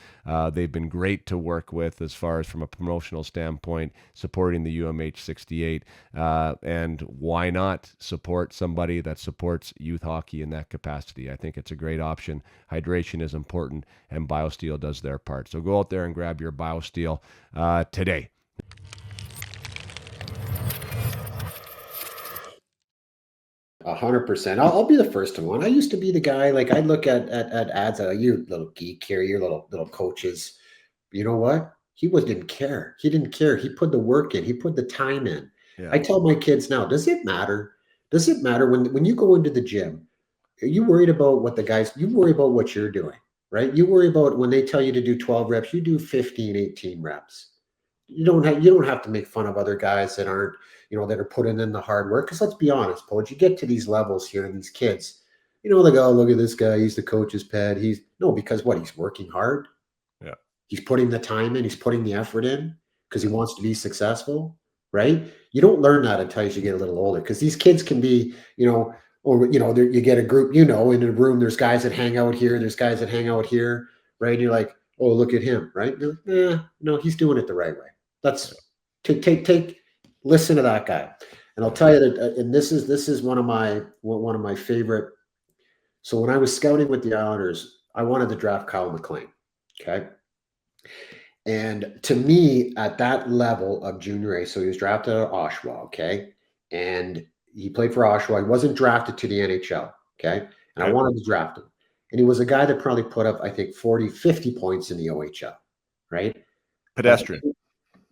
They've been great to work with as far as from a promotional standpoint, supporting the UMH 68, and why not support somebody that supports youth hockey in that capacity? I think it's a great option. Hydration is important, and BioSteel does their part. So go out there and grab your BioSteel today. 100%. I'll be the first one. I used to be the guy, like I look at ads, you little geek here, your little coaches. You know what? Didn't care. He didn't care. He put the work in. He put the time in. Yeah. I tell my kids now, does it matter? Does it matter when you go into the gym? Are you worried about what you worry about what you're doing, right? You worry about when they tell you to do 12 reps, you do 15, 18 reps. You don't have to make fun of other guys that aren't, that are putting in the hard work. Because let's be honest, Paul, you get to these levels here and these kids, they go, oh, look at this guy, he's the coach's pet. Because what? He's working hard. Yeah. He's putting the time in, he's putting the effort in because he wants to be successful, right? You don't learn that until you get a little older, because these kids can be, or you get a group, in a room. There's guys that hang out here. There's guys that hang out here, right? And you're like, oh, look at him, right? And you're like, no, he's doing it the right way. That's take listen to that guy, and I'll tell you that. And this is one of my favorite. So when I was scouting with the Islanders, I wanted to draft Kyle McLean. Okay. And to me, at that level of junior A, so he was drafted out of Oshawa, okay? And he played for Oshawa. He wasn't drafted to the NHL, okay? And I wanted to draft him. And he was a guy that probably put up, I think, 40, 50 points in the OHL, right? Pedestrian.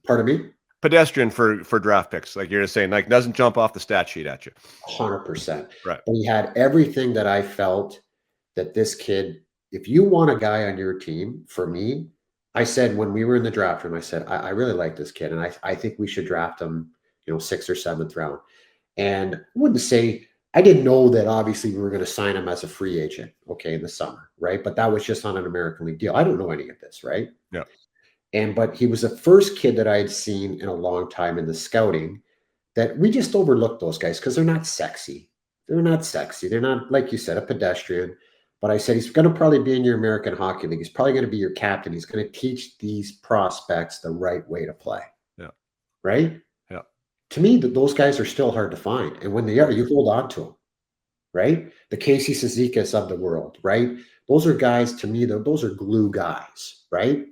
Pardon me? Pedestrian for draft picks. Like you're just saying, like doesn't jump off the stat sheet at you. 100%. Right. But he had everything that I felt that this kid, if you want a guy on your team, for me, I said when we were in the draft room, I said, I really like this kid, and I think we should draft him, 6th or 7th round. And I wouldn't say, I didn't know that obviously we were going to sign him as a free agent, okay, in the summer, right? But that was just on an American League deal. I don't know any of this, right? Yeah. But he was the first kid that I had seen in a long time in the scouting that we just overlooked those guys because they're not sexy. They're not sexy. They're not, like you said, a pedestrian. But I said, he's going to probably be in your American Hockey League. He's probably going to be your captain. He's going to teach these prospects the right way to play. Yeah. Right? Yeah. To me, those guys are still hard to find. And when they are, you hold on to them. Right? The Casey Cizikas of the world. Right? Those are guys, to me, those are glue guys. Right?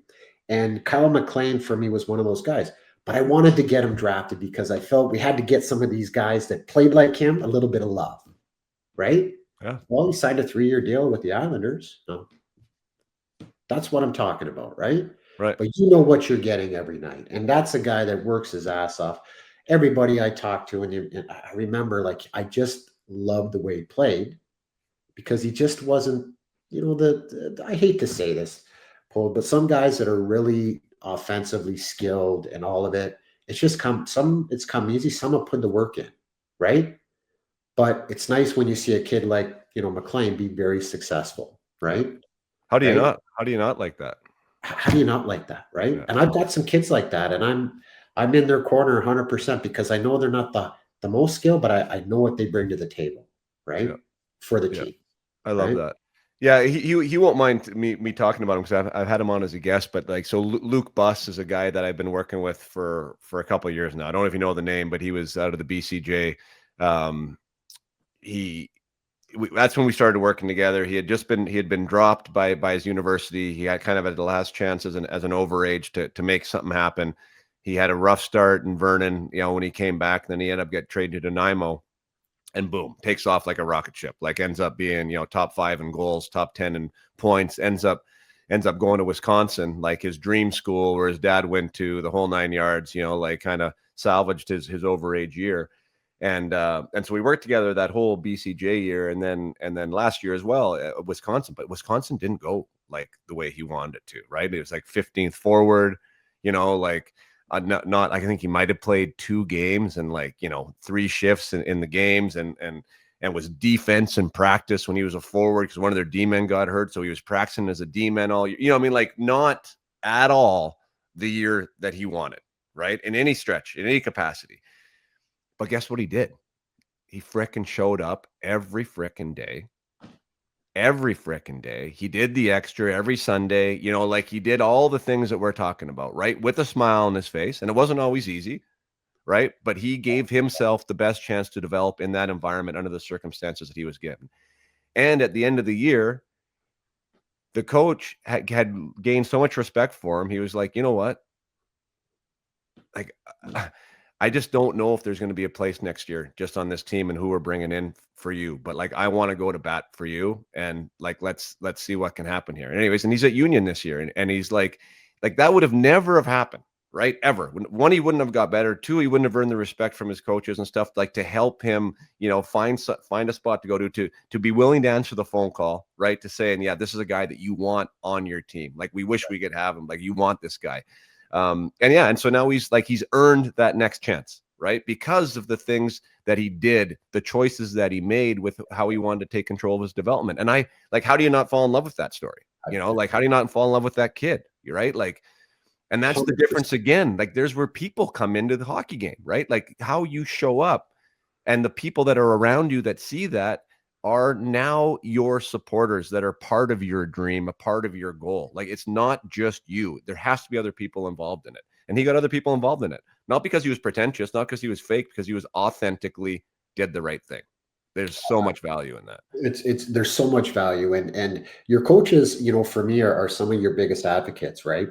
And Kyle McLean, for me, was one of those guys. But I wanted to get him drafted because I felt we had to get some of these guys that played like him a little bit of love. Right? Yeah. Well, he signed a 3-year deal with the Islanders. That's what I'm talking about, right? Right. But you know what you're getting every night. And that's a guy that works his ass off. Everybody I talked to, and I remember, like, I just loved the way he played because he just wasn't, I hate to say this, Paul, but some guys that are really offensively skilled and all of it, it's come easy. Some have put the work in, right? But it's nice when you see a kid like, McLean be very successful, right? How do you not? How do you not like that? How do you not like that, right? Yeah. And I've got some kids like that, and I'm in their corner 100% because I know they're not the most skilled, but I know what they bring to the table, right? Yeah. For the team. I love that. Yeah, he won't mind me talking about him because I've had him on as a guest, but like so Luke Buss is a guy that I've been working with for a couple of years now. I don't know if you know the name, but he was out of the BCJ. That's when we started working together. He had been dropped by his university. He had kind of had the last chance as an overage to make something happen. He had a rough start in Vernon, when he came back, then he ended up getting traded to Nanaimo, and boom, takes off like a rocket ship. Like ends up being, top 5 in goals, top 10 in points, ends up going to Wisconsin, like his dream school where his dad went to, the whole 9 yards, like kind of salvaged his overage year. And so we worked together that whole BCJ year, and then last year as well at Wisconsin. But Wisconsin didn't go like the way he wanted it to, right? It was like 15th forward, like not. I think he might have played 2 games and 3 shifts in the games, and was defense in practice when he was a forward because one of their D-men got hurt, so he was practicing as a D-man all year. Not at all the year that he wanted, right? In any stretch, in any capacity. But guess what he did? He frickin' showed up every frickin' day. Every frickin' day. He did the extra every Sunday. He did all the things that we're talking about, right? With a smile on his face. And it wasn't always easy, right? But he gave himself the best chance to develop in that environment under the circumstances that he was given. And at the end of the year, the coach had gained so much respect for him. He was like, you know what? I just don't know if there's going to be a place next year just on this team and who we're bringing in for you. But I want to go to bat for you. And let's see what can happen here. And anyways, and he's at Union this year. And he's like that would have never have happened, right? Ever. One, he wouldn't have got better. 2, he wouldn't have earned the respect from his coaches and stuff, to help him, find a spot to go to be willing to answer the phone call, right? To say, and yeah, this is a guy that you want on your team. Like, we wish we could have him. Like, you want this guy. And so now he's earned that next chance, right? Because of the things that he did, the choices that he made with how he wanted to take control of his development. And how do you not fall in love with that story? How do you not fall in love with that kid? You're right. And that's the difference 100%. again. Like there's where people come into the hockey game, right? Like how you show up and the people that are around you that see that are now your supporters that are part of your dream, a part of your goal. Like it's not just you. There has to be other people involved in it. And he got other people involved in it. Not because he was pretentious, not because he was fake, because he was authentically did the right thing. There's so much value in that. It's there's so much value, and your coaches, for me are some of your biggest advocates, right?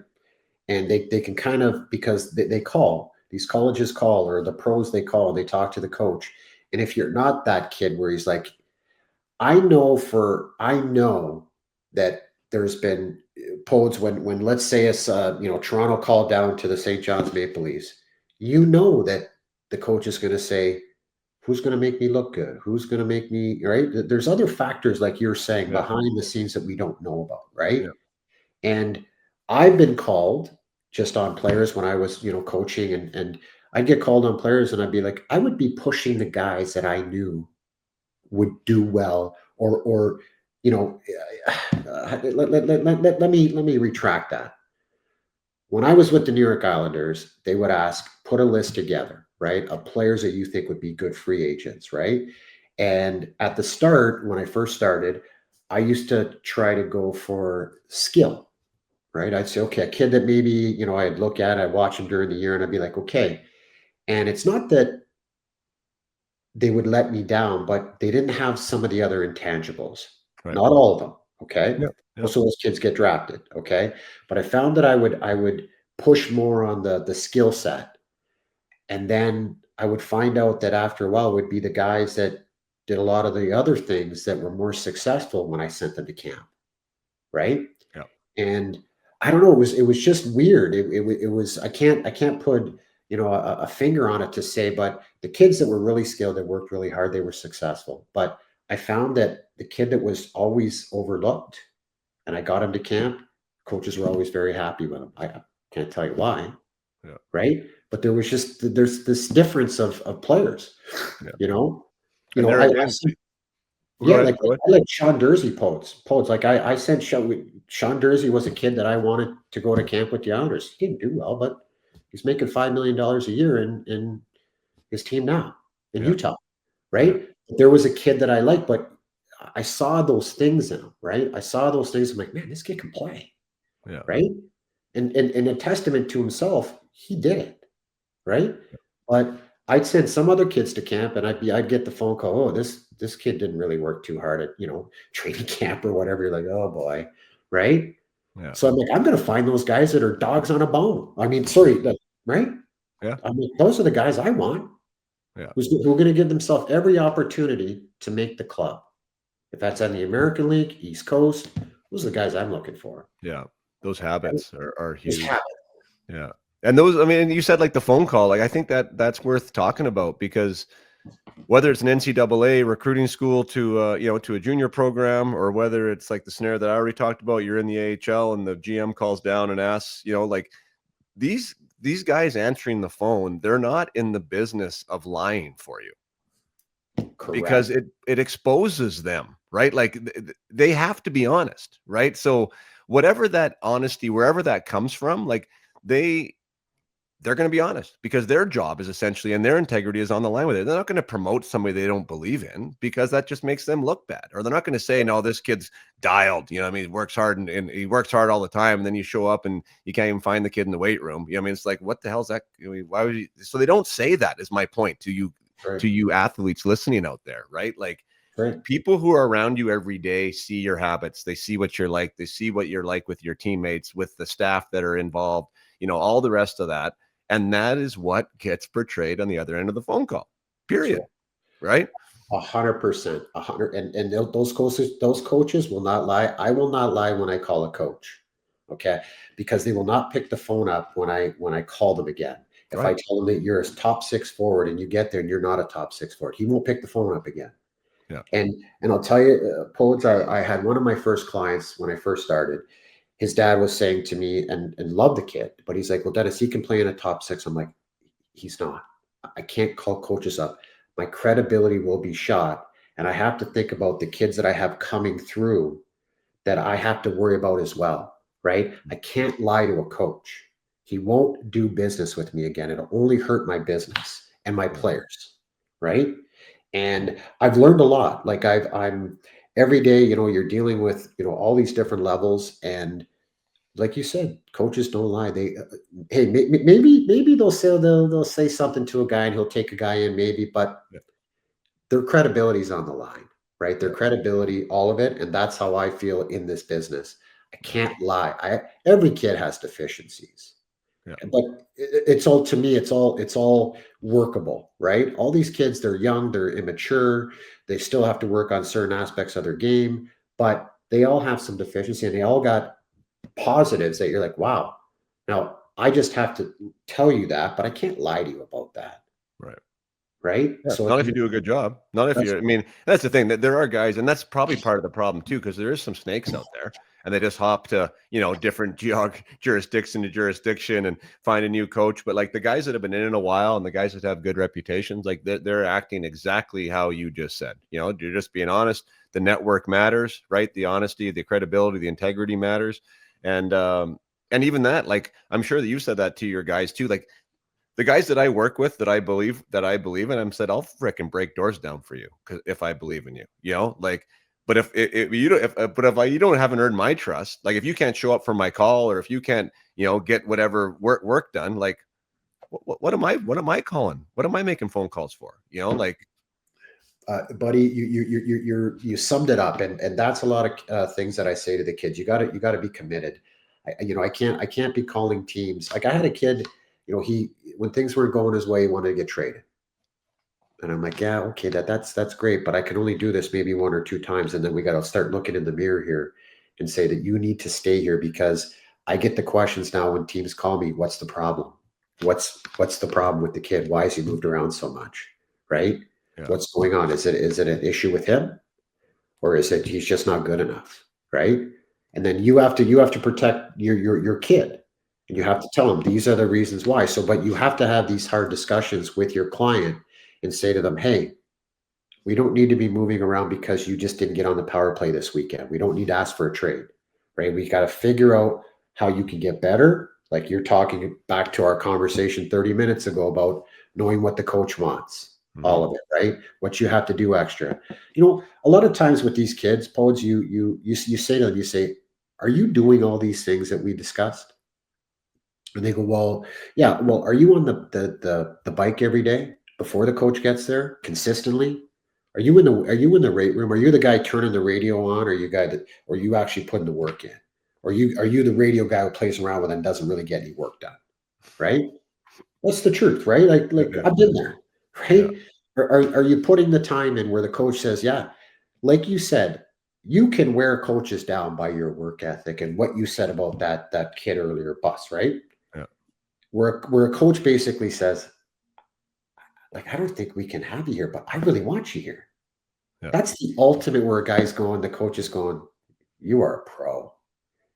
And they can kind of, because they call, these colleges call, or the pros, they call, they talk to the coach. And if you're not that kid where he's like, I know that there's been pods when let's say it's Toronto called down to the St. John's Maple Leafs, that the coach is going to say, who's going to make me look good, who's going to make me right. There's other factors, like you're saying, Yeah. behind the scenes that we don't know about, right? Yeah. And I've been called just on players when I was, coaching, and I'd get called on players, and I'd be like, I would be pushing the guys that I knew would do well, or you know, let me retract that. When I was with the New York Islanders, they would ask, put a list together, right, of players that you think would be good free agents, right? And at the start, when I first started, I used to try to go for skill, right? I'd say, okay, a kid that maybe, I'd look at, I'd watch him during the year, and I'd be like, okay. And it's not that they would let me down, but they didn't have some of the other intangibles. Right. Not all of them, okay? Yeah. Yeah. Most of those kids get drafted, okay? But I found that I would push more on the skill set, and then I would find out that after a while would be the guys that did a lot of the other things that were more successful when I sent them to camp, right? Yeah. And I don't know, it was just weird. It was I can't put, a finger on it to say, but the kids that were really skilled, that worked really hard, they were successful. But I found that the kid that was always overlooked, and I got him to camp, coaches were always very happy with him. I can't tell you why, Yeah. right? But there's this difference of players, Yeah. you know. And there I again, see. go Yeah, ahead. like Go ahead. I like Sean Dursey pods. Like I sent Sean Dursey was a kid that I wanted to go to camp with the Islanders. He didn't do well, but he's making $5 million a year in his team now in Yeah. Utah, Yeah. right? There was a kid that I liked, but I saw those things in him, right? I saw those things. I'm like, man, this kid can play, Yeah. right? And a testament to himself, he did it, right? But I'd send some other kids to camp, and I'd get the phone call, oh, this kid didn't really work too hard at, training camp or whatever. You're like, oh boy, right? Yeah. So I'm like, I'm gonna find those guys that are dogs on a bone. I mean, sorry, right? Yeah. I mean, those are the guys I want. Yeah. Who are gonna give themselves every opportunity to make the club. If that's on the American League, East Coast, those are the guys I'm looking for. Yeah. Those Right? habits are Just huge. have Yeah. And those, I mean, you said like the phone call, like I think that's worth talking about because whether it's an NCAA recruiting school to to a junior program, or whether it's like the scenario that I already talked about, you're in the AHL and the GM calls down and asks, like these guys answering the phone, they're not in the business of lying for you correct. because it exposes them, right? Like they have to be honest, right? So whatever that honesty, wherever that comes from, like they're going to be honest because their job is essentially, and their integrity is on the line with it. They're not going to promote somebody they don't believe in because that just makes them look bad. Or they're not going to say, no, this kid's dialed, I mean, he works hard and he works hard all the time. And then you show up and you can't even find the kid in the weight room. I mean, it's like, what the hell's that? I mean, why would you? So they don't say that, is my point Right. to you athletes listening out there, right? Like Right. people who are around you every day see your habits. They see what you're like. They see what you're like with your teammates, with the staff that are involved, all the rest of that. And that is what gets portrayed on the other end of the phone call, period. Right? 100%, 100, and those coaches will not lie. I will not lie when I call a coach, okay, because they will not pick the phone up when I call them again. If I Right. tell them that you're a top six forward and you get there and you're not a top six forward, he won't pick the phone up again. Yeah. And I'll tell you, Poles, I had one of my first clients when I first started. His dad was saying to me, and loved the kid, but he's like, well, Dennis, he can play in a top six. I'm like, he's not. I can't call coaches up. My credibility will be shot. And I have to think about the kids that I have coming through that I have to worry about as well, right? I can't lie to a coach. He won't do business with me again. It'll only hurt my business and my Yeah. players, right? And I've learned a lot. Like I'm every day, you're dealing with, all these different levels. And like you said, coaches don't lie. Hey, maybe they'll say something to a guy and he'll take a guy in maybe, but Yeah. their credibility is on the line, right? Their Yeah. credibility, all of it. And that's how I feel in this business. I can't lie. Every kid has deficiencies, Yeah. but it's all, to me, it's all workable, right? All these kids, they're young, they're immature, they still have to work on certain aspects of their game, but they all have some deficiency and they all got positives that you're like, wow. Now I just have to tell you that, but I can't lie to you about that, Right. right? Yeah, So not if you do a good job. Not if that's you're, I mean, that's the thing that there are guys, and that's probably part of the problem too, because there is some snakes out there, and they just hop to, different jurisdiction to jurisdiction and find a new coach. But like the guys that have been in it a while and the guys that have good reputations, like they're acting exactly how you just said. You're just being honest. The network matters, right? The honesty, the credibility, the integrity matters, and even that, like I'm sure that you said that to your guys too, like the guys that I work with that I believe in, I'm said, I'll fricking break doors down for you if I believe in you, like, but if you don't, you don't haven't earned my trust, like if you can't show up for my call or if you can't, get whatever work done, like what am I calling? What am I making phone calls for? Like, buddy, you summed it up, and that's a lot of things that I say to the kids. You got to be committed. I can't be calling teams. Like I had a kid, he when things weren't going his way, he wanted to get traded, and I'm like, yeah, okay, that's great, but I can only do this maybe one or two times, and then we got to start looking in the mirror here and say that you need to stay here because I get the questions now when teams call me, what's the problem? What's the problem with the kid? Why has he moved around so much? Right? yeah, What's going on? Is it an issue with him, or is it he's just not good enough? Right? And then you have to protect your kid, and you yeah, have to tell them these are the reasons why. So, but you have to have these hard discussions with your client and say to them, hey, we don't need to be moving around because you just didn't get on the power play this weekend. We don't need to ask for a trade, right? We got to figure out how you can get better. Like you're talking back to our conversation 30 minutes ago about knowing what the coach wants, hmm, all of it, right? What you have to do extra. A lot of times with these kids, Pods, you say to them, you say, are you doing all these things that we discussed? And they go, well, yeah. Well, are you on the bike every day before the coach gets there consistently? Are you in the weight room? Are you the guy turning the radio on? Or you guy that or you actually putting the work in? Or are you the radio guy who plays around with and doesn't really get any work done? Right? That's the truth, right? Like yeah, like yeah, I've been there, yeah, right? Are you putting the time in where the coach says, yeah, like you said, you can wear coaches down by your work ethic and what you said about that kid earlier, Bus, right? yeah, Where a coach basically says, like, I don't think we can have you here, but I really want you here. yeah, That's the ultimate where a guy's going, the coach is going, you are a pro.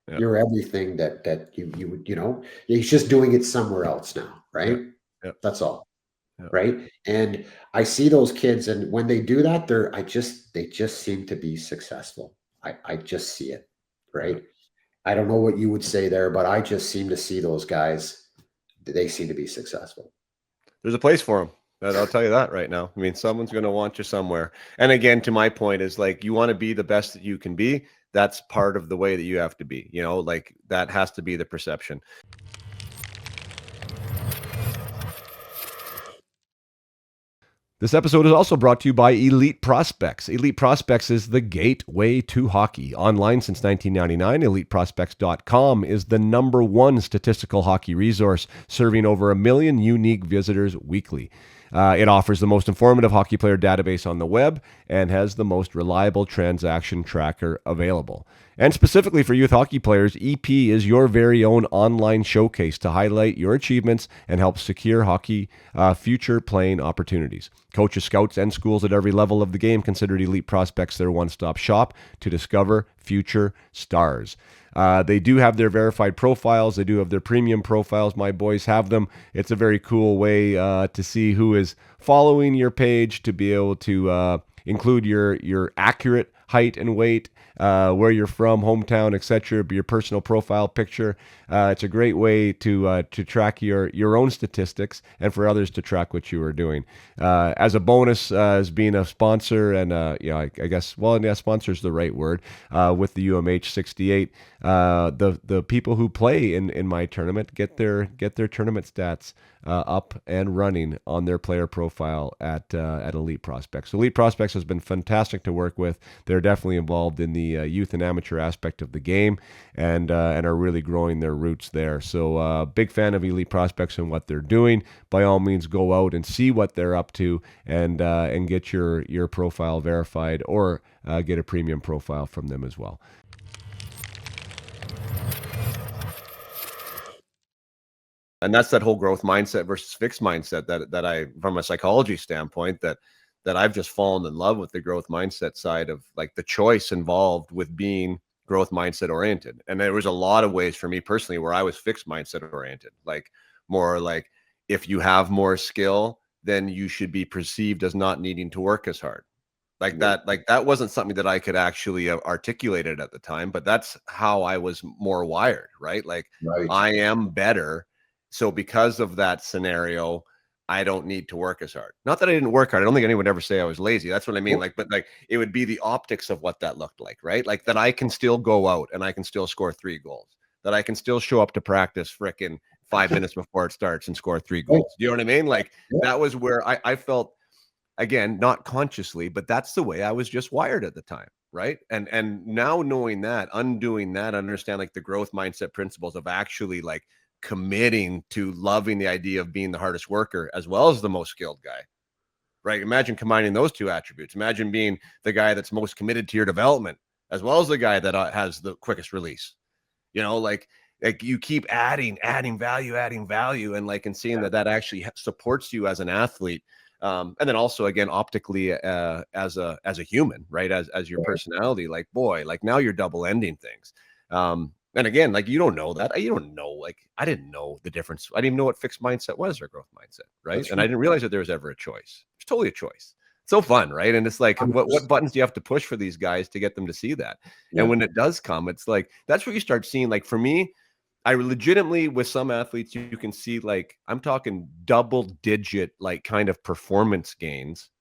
yeah, You're everything that you would, he's just doing it somewhere else now, yeah, right? yeah, That's all. yeah, Right. And I see those kids, and when they do that, they just seem to be successful. I just see it. yeah. Right. I don't know what you would say there, but I just seem to see those guys, they seem to be successful. There's a place for them. I'll tell you that right now. I mean, someone's going to want you somewhere. And again, to my point is like, you want to be the best that you can be. That's part of the way that you have to be, like that has to be the perception. This episode is also brought to you by Elite Prospects. Elite Prospects is the gateway to hockey. Online since 1999, eliteprospects.com is the number one statistical hockey resource, serving over 1 million unique visitors weekly. It offers the most informative hockey player database on the web and has the most reliable transaction tracker available. And specifically for youth hockey players, EP is your very own online showcase to highlight your achievements and help secure hockey future playing opportunities. Coaches, scouts, and schools at every level of the game consider Elite Prospects their one-stop shop to discover future stars. They do have their verified profiles. They do have their premium profiles. My boys have them. It's a very cool way to see who is following your page, to be able to include your accurate height and weight, where you're from, hometown, etc., your personal profile picture. It's a great way to track your own statistics and for others to track what you are doing. As a bonus, as being a sponsor and I guess sponsor is the right word with the UMH 68. The people who play in my tournament get their tournament stats up and running on their player profile at Elite Prospects. So Elite Prospects has been fantastic to work with. They're definitely involved in the youth and amateur aspect of the game, and are really growing their roots there. So big fan of Elite Prospects and what they're doing. By all means, go out and see what they're up to, and get your profile verified, or get a premium profile from them as well. And that's that whole growth mindset versus fixed mindset that I, from a psychology standpoint, that I've just fallen in love with the growth mindset side of like the choice involved with being growth mindset oriented. And there was a lot of ways for me personally where I was fixed mindset oriented, like more like if you have more skill, then you should be perceived as not needing to work as hard. Like that wasn't something that I could actually articulate it at the time, but that's how I was more wired, right? Like Right. I am better. So because of that scenario, I don't need to work as hard. Not that I didn't work hard. I don't think anyone would ever say I was lazy. That's what I mean. Like, but like it would be the optics of what that looked like, right? Like that I can still go out and I can still score 3 goals. That I can still show up to practice frickin' 5 minutes before it starts and score 3 goals. You know what I mean? Like that was where I felt, again, not consciously, but that's the way I was just wired at the time, right? And now knowing that, undoing that, understand like the growth mindset principles of actually like committing to loving the idea of being the hardest worker as well as the most skilled guy, right? Imagine combining those two attributes. Imagine being the guy that's most committed to your development as well as the guy that has the quickest release. Like you keep adding value, and like, and seeing that actually supports you as an athlete. And then also, again, optically, as a human, right? As your personality, like, boy, like now you're double ending things. And again, like, you don't know that. You don't know, like, I didn't know the difference. I didn't even know what fixed mindset was or growth mindset, right? That's And right. I didn't realize that there was ever a choice. It's totally a choice. So fun, right? And it's like, what buttons do you have to push for these guys to get them to see that? And Yeah. when it does come, it's like, that's where you start seeing, like, for me, I legitimately, with some athletes, you can see, like, I'm talking double digit, like, kind of performance gains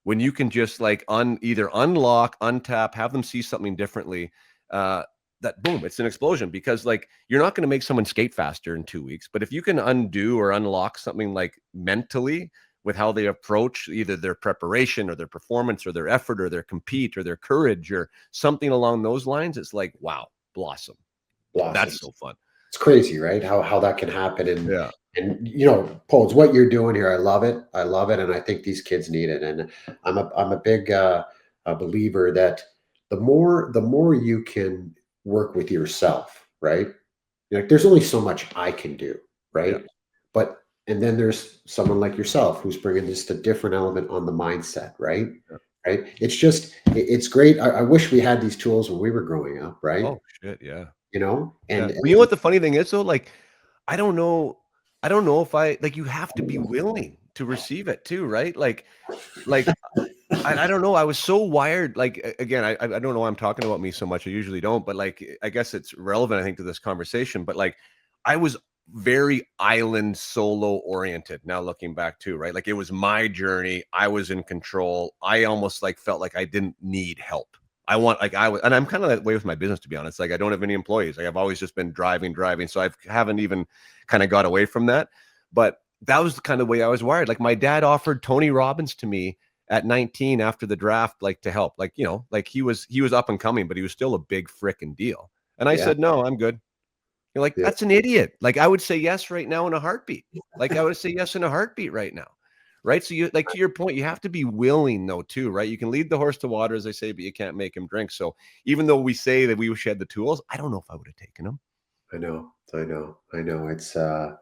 when you can just like either unlock, untap, have them see something differently. That boom, it's an explosion, because like you're not going to make someone skate faster in 2 weeks, but if you can undo or unlock something like mentally with how they approach either their preparation or their performance or their effort or their compete or their courage or something along those lines, it's like, wow, blossom. That's Blossoms. so fun. It's crazy, right? How that can happen. Yeah. And Poles, what you're doing here, I love it. I love it, and I think these kids need it. And I'm a big a believer that the more you can work with yourself, right? Like there's only so much I can do, Yeah. right? But and then there's someone like yourself who's bringing just a different element on the mindset, right? Yeah. Right? It's great. I wish we had these tools when we were growing up, right? Oh shit. Yeah. And, Yeah. and Well, you know what the funny thing is though? Like, I don't know. I don't know if I like, you have to be willing to receive it too, right? Like I don't know. I was so wired. Like, again, I don't know why I'm talking about me so much. I usually don't, but like, I guess it's relevant, I think, to this conversation. But like, I was very island solo oriented. Now looking back too, right? Like, it was my journey. I was in control. I almost like felt like I didn't need help. I want, like, I was, and I'm kind of that way with my business, to be honest. Like, I don't have any employees. Like, I've always just been driving. So I haven't even kind of got away from that. But that was the kind of way I was wired. Like, my dad offered Tony Robbins to me at 19 after the draft, like, to help, like, like he was up and coming, but he was still a big frickin' deal. And I yeah, said, no, I'm good. You're like, yeah, that's an idiot. Like, I would say yes right now in a heartbeat. Like, I would say yes in a heartbeat right now. Right. So you, like, to your point, you have to be willing though, too, right? You can lead the horse to water, as they say, but you can't make him drink. So even though we say that we wish we had the tools, I don't know if I would have taken them. I know. It's uh,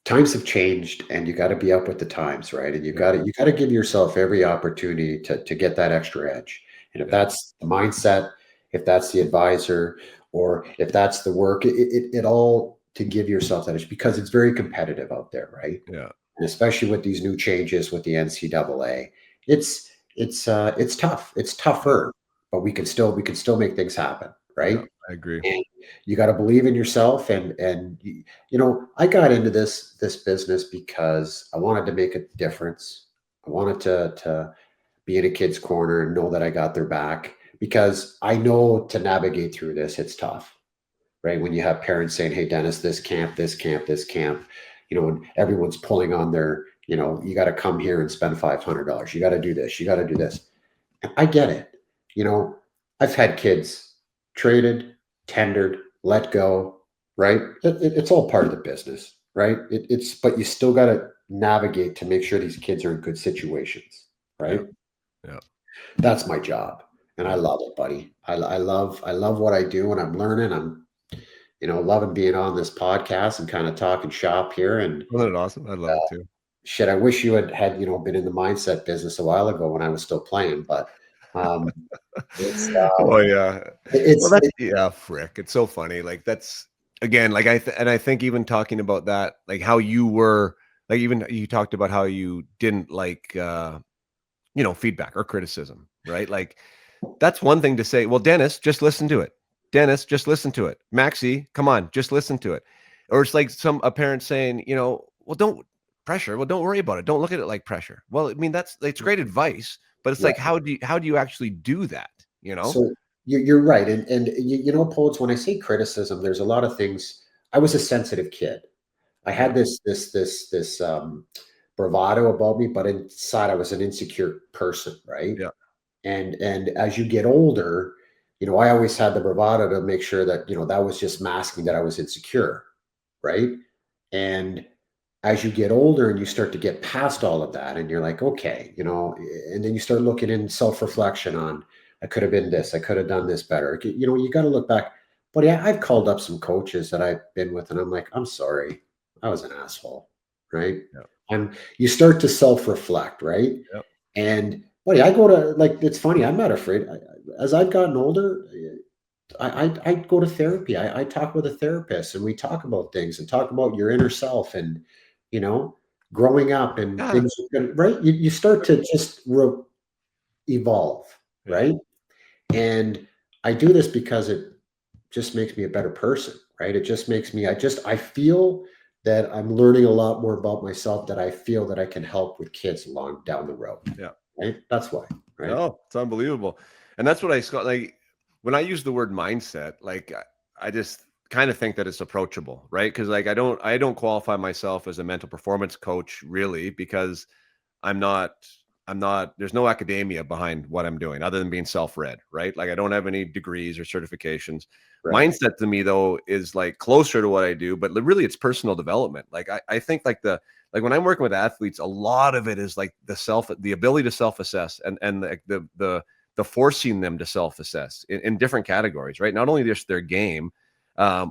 times have changed, and you got to be up with the times, right? And Yeah. you got to give yourself every opportunity to get that extra edge. And if Yeah. that's the mindset, if that's the advisor, or if that's the work, it all to give yourself that edge, because it's very competitive out there, right? Yeah. And especially with these new changes with the NCAA, it's tough. It's Yeah. tougher. but we can still make things happen, Yeah, right? I agree. And you got to believe in yourself. And I got into this business because I wanted to make a difference. I wanted to be in a kid's corner and know that I got their back, because I know to navigate through this, it's tough, right? When you have parents saying, "Hey, Dennis, this camp, this camp, this camp," and everyone's pulling on their, you got to come here and spend $500. You got to do this. You got to do this. I get it. You know, I've had kids traded, tendered, let go, right? It's all part of the business, right? But you still got to navigate to make sure these kids are in good situations, Yeah, right? yeah, That's my job, and I yeah. love it, buddy. I love what I do, and I'm learning. I'm loving being on this podcast and kind of talking shop here. And Wasn't it awesome? I love it too. shit, I wish you had been in the mindset business a while ago when I was still playing, but um, it's Oh yeah. Well, it's that's it, yeah, frick. It's so funny. Like that's again, like and I think even talking about that, like how you were, like even you talked about how you didn't like feedback or criticism, right? Like that's one thing to say, well, Dennis, just listen to it. Dennis, just listen to it. Maxie, come on, just listen to it. Or it's like a parent saying, well, don't pressure. Well, don't worry about it. Don't look at it like pressure. Well, I mean, it's great advice, but it's like, right. how do you actually do that? You know? So you're right, and Poles. When I say criticism, there's a lot of things. I was a sensitive kid. I Yeah. had this bravado about me, but inside I was an insecure person, right? Yeah. And as you get older, I always had the bravado to make sure that that was just masking that I was insecure, right? And as you get older and you start to get past all of that, and you're like, okay, and then you start looking in self-reflection on, I could have been this, I could have done this better. You got to look back. But yeah, I've called up some coaches that I've been with, and I'm like, I'm sorry, I was an asshole, right? Yeah. You start to self-reflect, right? Yeah. And buddy, I go to, like, it's funny, I'm not afraid. As I've gotten older, I go to therapy. I talk with a therapist, and we talk about things and talk about your inner self, and you know, growing up and Yeah. things, right? You start to just evolve, Yeah. right? And I do this because it just makes me a better person, right? It just makes me, I feel that I'm learning a lot more about myself, that I feel that I can help with kids along down the road, Yeah. right? That's why, right? No, it's unbelievable. And that's what like when I use the word mindset, like I just kind of think that it's approachable, right? Because like I don't qualify myself as a mental performance coach really because I'm not there's no academia behind what I'm doing other than being self-read, right? Like I don't have any degrees or certifications. Right. Mindset to me though is like closer to what I do, but really it's personal development. Like I think like when I'm working with athletes, a lot of it is like the ability to self-assess and the forcing them to self-assess in different categories, right? Not only just their game,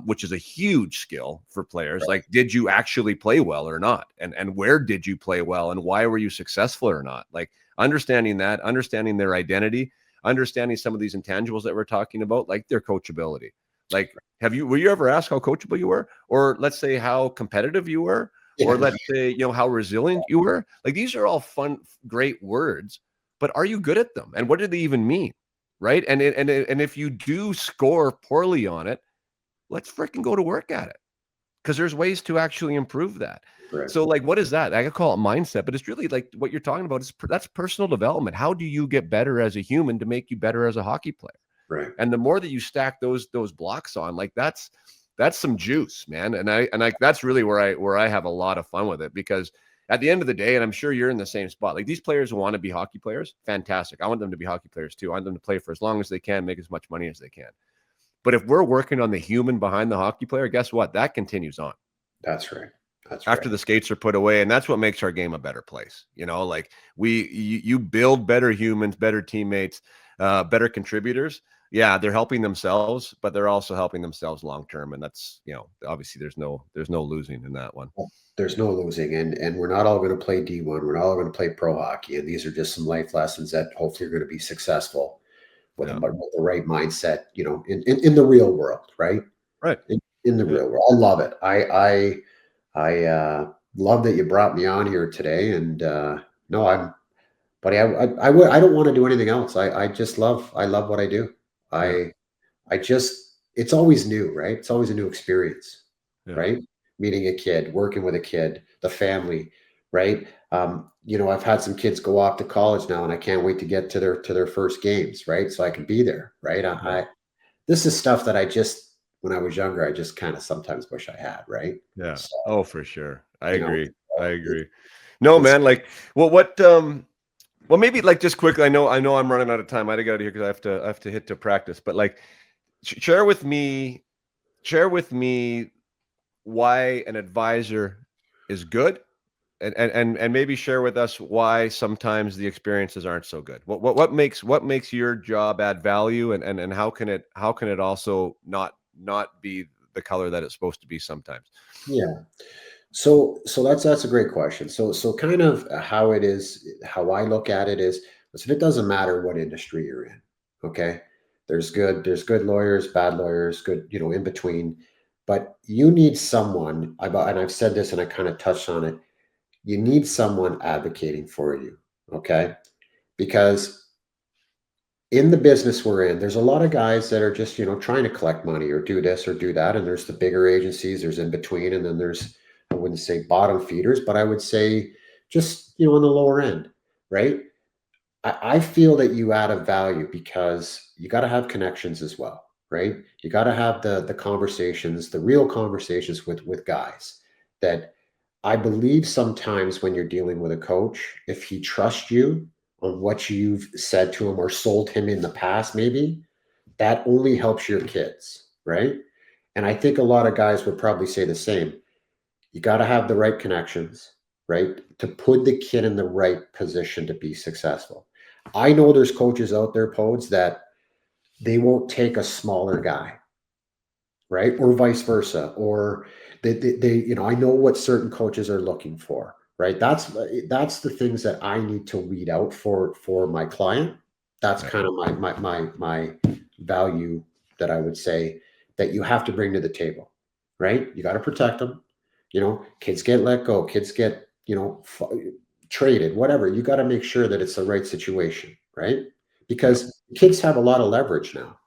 which is a huge skill for players. Right. Like, did you actually play well or not? And where did you play well? And why were you successful or not? Like understanding that, understanding their identity, understanding some of these intangibles that we're talking about, like their coachability. Like, were you ever asked how coachable you were? Or let's say how competitive you were? Or Yeah. let's say, how resilient you were? Like these are all fun, great words, but are you good at them? And what do they even mean? Right. And if you do score poorly on it, let's freaking go to work at it because there's ways to actually improve that. Right. So, like, what is that? I could call it mindset, but it's really like what you're talking about is that's personal development. How do you get better as a human to make you better as a hockey player? Right. And the more that you stack those blocks on, like that's some juice, man. And that's really where I have a lot of fun with it because at the end of the day, and I'm sure you're in the same spot. Like these players who want to be hockey players, fantastic. I want them to be hockey players too. I want them to play for as long as they can, make as much money as they can. But if we're working on the human behind the hockey player, guess what? That continues on That's right. That's right. after the skates are put away. And that's what makes our game a better place. Like you build better humans, better teammates, better contributors. Yeah, they're helping themselves, but they're also helping themselves long term. And that's, obviously there's no losing in that one. There's no losing, and we're not all going to play D1. We're not all going to play pro hockey, and these are just some life lessons that hopefully are going to be successful Yeah. with the right mindset. In the real world, right? Right. In the Yeah. real world, I love it. I love that you brought me on here today, and no, Buddy, I don't want to do anything else. I love what I do. Yeah. I just, it's always new, right? It's always a new experience, Yeah. right? Meeting a kid, working with a kid, the family, right? I've had some kids go off to college now, and I can't wait to get to their first games, right? So I can be there, right? Yeah. This is stuff that when I was younger, I just kind of sometimes wish I had, right? Yeah. So, Oh, for sure. I you know, agree. I it, agree. No, it's man, like, well, maybe like just quickly, I know I'm running out of time. I gotta get out of here because I have to hit to practice. But like share with me why an advisor is good, and maybe share with us why sometimes the experiences aren't so good. What makes your job add value, and how can it also not be the color that it's supposed to be sometimes? yeah. So that's a great question. So kind of how it is, how I look at it is, listen, it doesn't matter what industry you're in. Okay. There's good lawyers, bad lawyers, good, in between. But you need someone, and I've said this and I kind of touched on it. You need someone advocating for you. Okay. Because in the business we're in, there's a lot of guys that are just, trying to collect money or do this or do that. And there's the bigger agencies, there's in between, and then there's, I wouldn't say bottom feeders, but I would say just, on the lower end, right? I feel that you add a value because you got to have connections as well, right? You got to have the conversations, the real conversations with guys that I believe sometimes when you're dealing with a coach, if he trusts you on what you've said to him or sold him in the past, maybe that only helps your kids, right? And I think a lot of guys would probably say the same. You got to have the right connections, right? To put the kid in the right position to be successful. I know there's coaches out there, Podes, that they won't take a smaller guy, right? Or vice versa. Or I know what certain coaches are looking for, right? That's the things that I need to weed out for my client. That's Yeah. kind of my value that I would say that you have to bring to the table, right? You got to protect them. Kids get let go, kids get, traded, whatever. You got to make sure that it's the right situation, right? Yeah. Because kids have a lot of leverage now.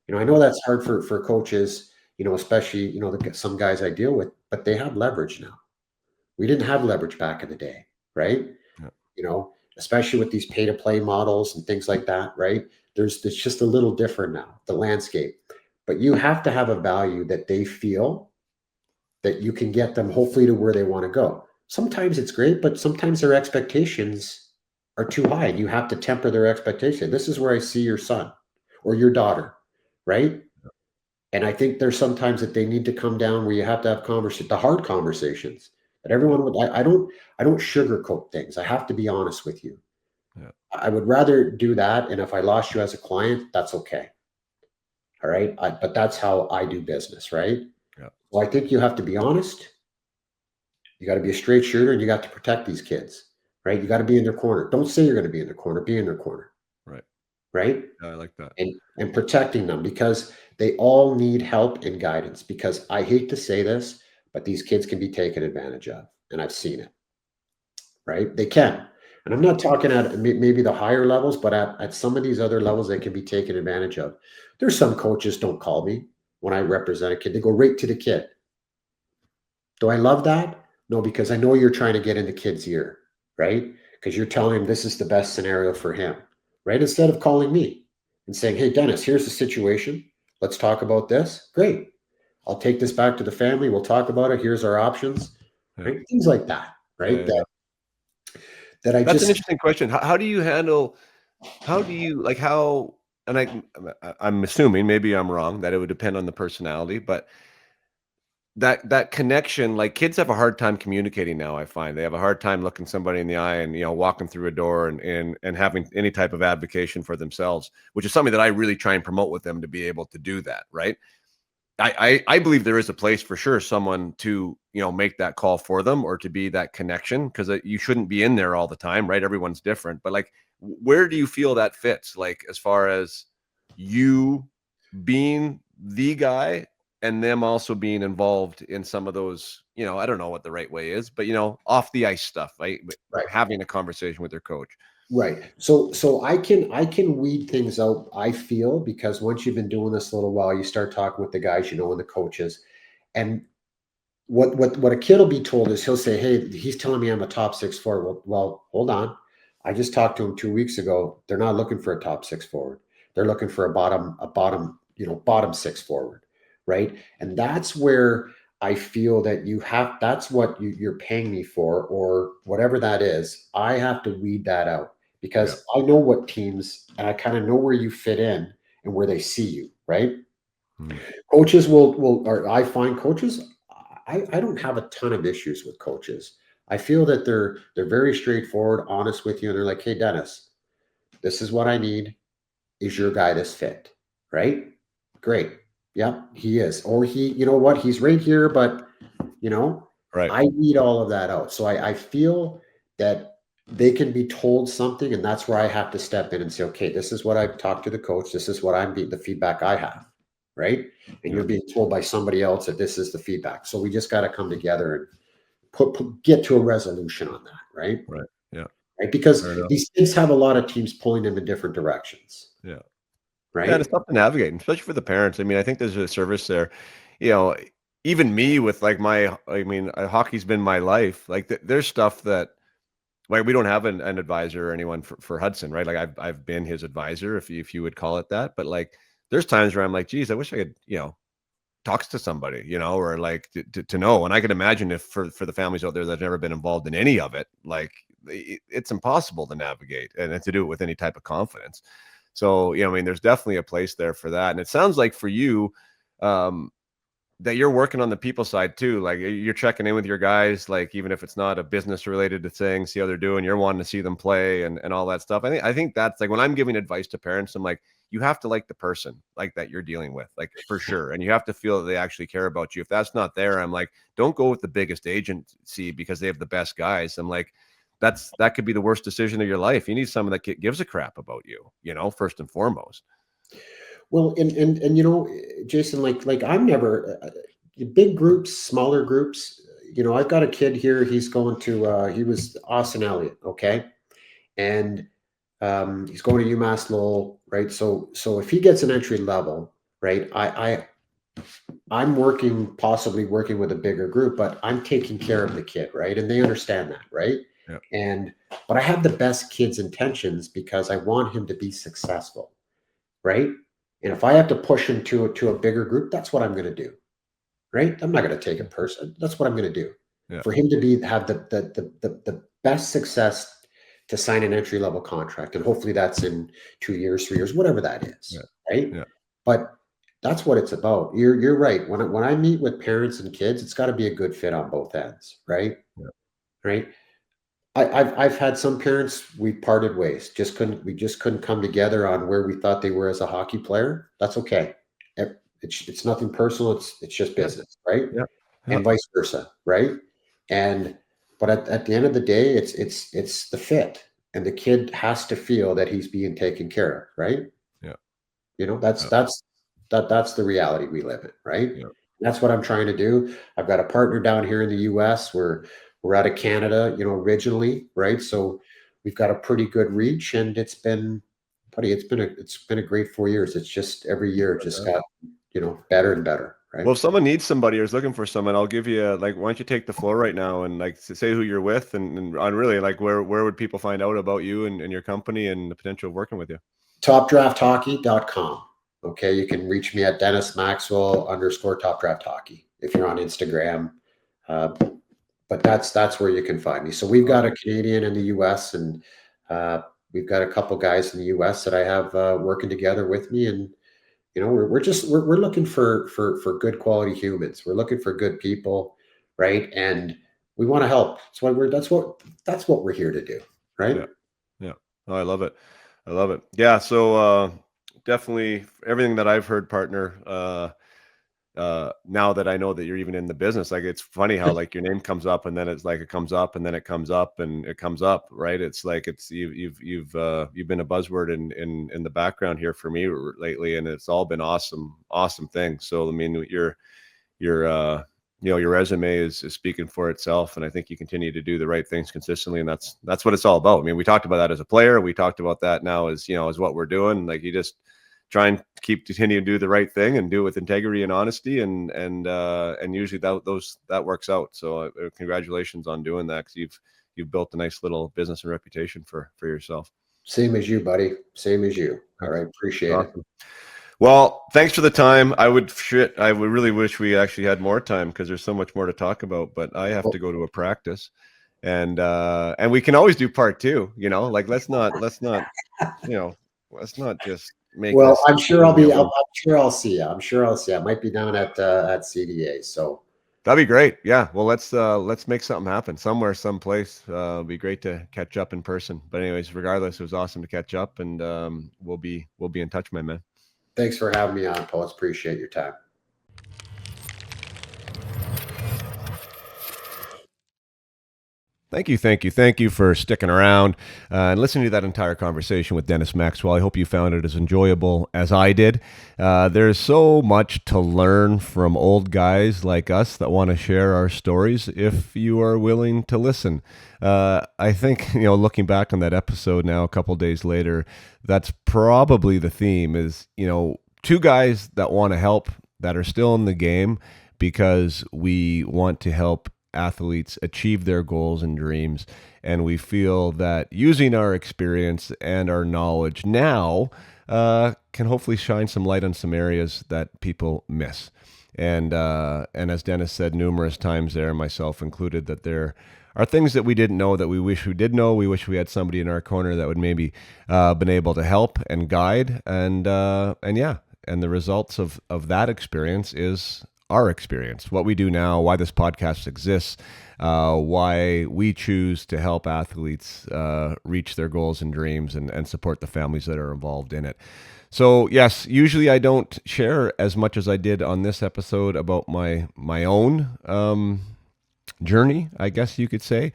I Yeah. know that's hard for coaches, especially, some guys I deal with, but they have leverage now. We didn't have leverage back in the day, right? Yeah. Especially with these pay to play models and things like that, right? It's just a little different now, the landscape. But you have to have a value that they feel that you can get them hopefully to where they want to go. Sometimes it's great, but sometimes their expectations are too high and you have to temper their expectation. This is where I see your son or your daughter, right? And I think there's sometimes that they need to come down where you have to have the hard conversations that Yeah. everyone would. I don't sugarcoat things. I have to be honest with you. Yeah. I would rather do that, and if I lost you as a client, that's okay. All right, but that's how I do business, right? Yeah. Well, I think you have to be honest. You got to be a straight shooter, and you got to protect these kids, right? You got to be in their corner. Don't say you're going to be in their corner. Be in their corner, Right. right? Yeah, I like that. And protecting them because they all need help and guidance. Because I hate to say this, but these kids can be taken advantage of, and I've seen it, right? They can. And I'm Yeah. not talking at maybe the higher levels, but at some of these other levels, they can be taken advantage of. There's some coaches don't call me when I represent a kid. They go right to the kid. Do I love that? No, because I know you're trying to get in the kid's ear, right? Because you're telling him this is the best scenario for him, right? Instead of calling me and saying, hey, Dennis, here's the situation. Let's talk about this. Great. I'll take this back to the family. We'll talk about it. Here's our options, Yeah. right? Things like that, Yeah. right? Yeah. Yeah. That I That's an just, interesting question. How do you handle how do you like how and I'm assuming, maybe I'm wrong, that it would depend on the personality, but that connection, like, kids have a hard time communicating now. I find they have a hard time looking somebody in the eye and, walking through a door and having any type of advocation for themselves, which is something that I really try and promote with them to be able to do that, right? I believe there is a place for sure, someone to, make that call for them or to be that connection, because you shouldn't be in there all the time, right? Everyone's different, but like, where do you feel that fits? Like, as far as you being the guy and them also being involved in some of those, I don't know what the right way is, but off the ice stuff, right? right. Having a conversation with their coach. Right. So I can weed things out, I feel, because once you've been doing this a little while, you start talking with the guys, and the coaches. And what a kid will be told is he'll say, "Hey, he's telling me I'm a top six forward." Well, hold on. I just talked to him 2 weeks ago. They're not looking for a top six forward. They're looking for bottom six forward, right? And that's where I feel that that's what you're paying me for, or whatever that is. I have to weed that out Yeah. because I know what teams, and I kind of know where you fit in and where they see you, right? Mhm. Coaches or I find coaches, I don't have a ton of issues with coaches. I feel that they're very straightforward, honest with you, and they're like, "Hey, Dennis, this is what I need. Is your guy this fit?" Right? Great. Yep, he is. Or you know what? He's right here, but you know, Right. I need all of that out. So I feel that they can be told something, and that's where I have to step in and say, okay, this is what I've talked to the coach. This is what the feedback I have, right? And Yeah. you're being told by somebody else that this is the feedback. So we just got to come together and get to a resolution on that, right? Right. Yeah. Right? Because Fair enough. these things have a lot of teams pulling them in different directions, Yeah. Yeah, and right? it's tough to navigate, especially for the parents. I mean, I think there's a service there. You know, even me with like hockey's been my life. Like, there's stuff that like we don't have an advisor or anyone for Hudson, right? Like I've been his advisor, if you would call it that. But like, there's times where I'm like, geez, I wish I could, talks to somebody, or like to know. And I can imagine if for the families out there that have never been involved in any of it, like it's impossible to navigate and to do it with any type of confidence. So, I mean, there's definitely a place there for that. And it sounds like for you, um, that you're working on the people side too. Like you're checking in with your guys, like even if it's not a business related to thing, see how they're doing. You're wanting to see them play and all that stuff. I think that's like when I'm giving advice to parents, I'm like, you have to like the person like that you're dealing with, like for sure. And you have to feel that they actually care about you. If that's not there, I'm like, don't go with the biggest agency because they have the best guys. I'm like, that could be the worst decision of your life. You need someone that gives a crap about you, first and foremost. Well, and Jason, like I'm never big groups, smaller groups. I've got a kid here. He's going to he was Austin Elliott, okay, and he's going to UMass Lowell, right? So if he gets an entry level, right, I'm possibly working with a bigger group, but I'm taking care of the kid, right, and they understand that, right, Yeah. and but I have the best kid's intentions because I want him to be successful, right? And if I have to push him to a bigger group, that's what I'm going to do, right? I'm not going to take a person. That's what I'm going to do Yeah. for him to have the best success to sign an entry level contract, and hopefully that's in 2 years, 3 years, whatever that Yeah. is, right? Yeah. But that's what it's about. You're right. When I meet with parents and kids, it's got to be a good fit on both ends, right? Yeah. Right. I've had some parents we parted ways. We just couldn't come together on where we thought they were as a hockey player. That's okay. It's nothing personal. It's just Yeah. business, right? Yeah. Yeah. And vice versa, right? And but at the end of the day, it's the fit, and the kid has to feel that he's being taken care of, right? Yeah. That's Yeah. that's the reality we live in, right? Yeah. That's what I'm trying to do. I've got a partner down here in the US. We're out of Canada, originally, right? So we've got a pretty good reach, and it's been, buddy, it's been a great 4 years. It's just every year it just got, better and better, right? Well, if someone needs somebody or is looking for someone, I'll give you like, why don't you take the floor right now and like say who you're with and on really like where would people find out about you and your company and the potential of working with you? Topdrafthockey.com. Okay, you can reach me at Dennis Maxwell _ Top Draft Hockey if you're on Instagram. Uh, but that's where you can find me. So we've got a Awesome. Canadian in the US, and uh, we've got a couple guys in the US that I have working together with me, and we're looking for good quality humans. We're looking for good people, right? And we want to help. That's what we're here to do, right? Yeah. Yeah. Oh, I love it. I love it. Yeah. So definitely everything that I've heard, partner, now that I know that you're even in the business, like it's funny how like your name comes up and then it's like it comes up and then it comes up and it comes up, right? It's like you've been a buzzword in the background here for me lately, and it's all been awesome things. So I mean, you're your resume is speaking for itself, and I think you continue to do the right things consistently, and that's what it's all about. I mean, we talked about that as a player, we talked about that now as as what we're doing. Like, you just try and continue to do the right thing and do it with integrity and honesty, and usually that works out. So congratulations on doing that, because you've built a nice little business and reputation for yourself. Same as you, buddy. Same as you. All right. Appreciate it. Well, thanks for the time. I would really wish we actually had more time, because there's so much more to talk about, but I have to go to a practice, and we can always do part two, like let's not let's not just make Well, this. I'm sure I'm sure I'll see you. I'm sure I'll see you. I might be down at CDA. So That'd be great. Yeah. Well, let's make something happen somewhere, someplace. It'd be great to catch up in person. But anyways, regardless, it was awesome to catch up, and we'll be in touch, my man. thanks for having me on, Paul. Appreciate your time. Thank you for sticking around and listening to that entire conversation with Dennis Maxwell. I hope you found it as enjoyable as I did. There's so much to learn from old guys like us that want to share our stories, if you are willing to listen. I think, looking back on that episode now, a couple days later, that's probably the theme is, two guys that want to help, that are still in the game, because we want to help athletes achieve their goals and dreams, and we feel that using our experience and our knowledge now can hopefully shine some light on some areas that people miss. And as Dennis said numerous times there, myself included, that there are things that we didn't know that we wish we did know. We wish we had somebody in our corner that would maybe been able to help and guide, and the results of that experience is our experience, what we do now, why this podcast exists, why we choose to help athletes reach their goals and dreams, and support the families that are involved in it. So yes, usually I don't share as much as I did on this episode about my own journey, I guess you could say,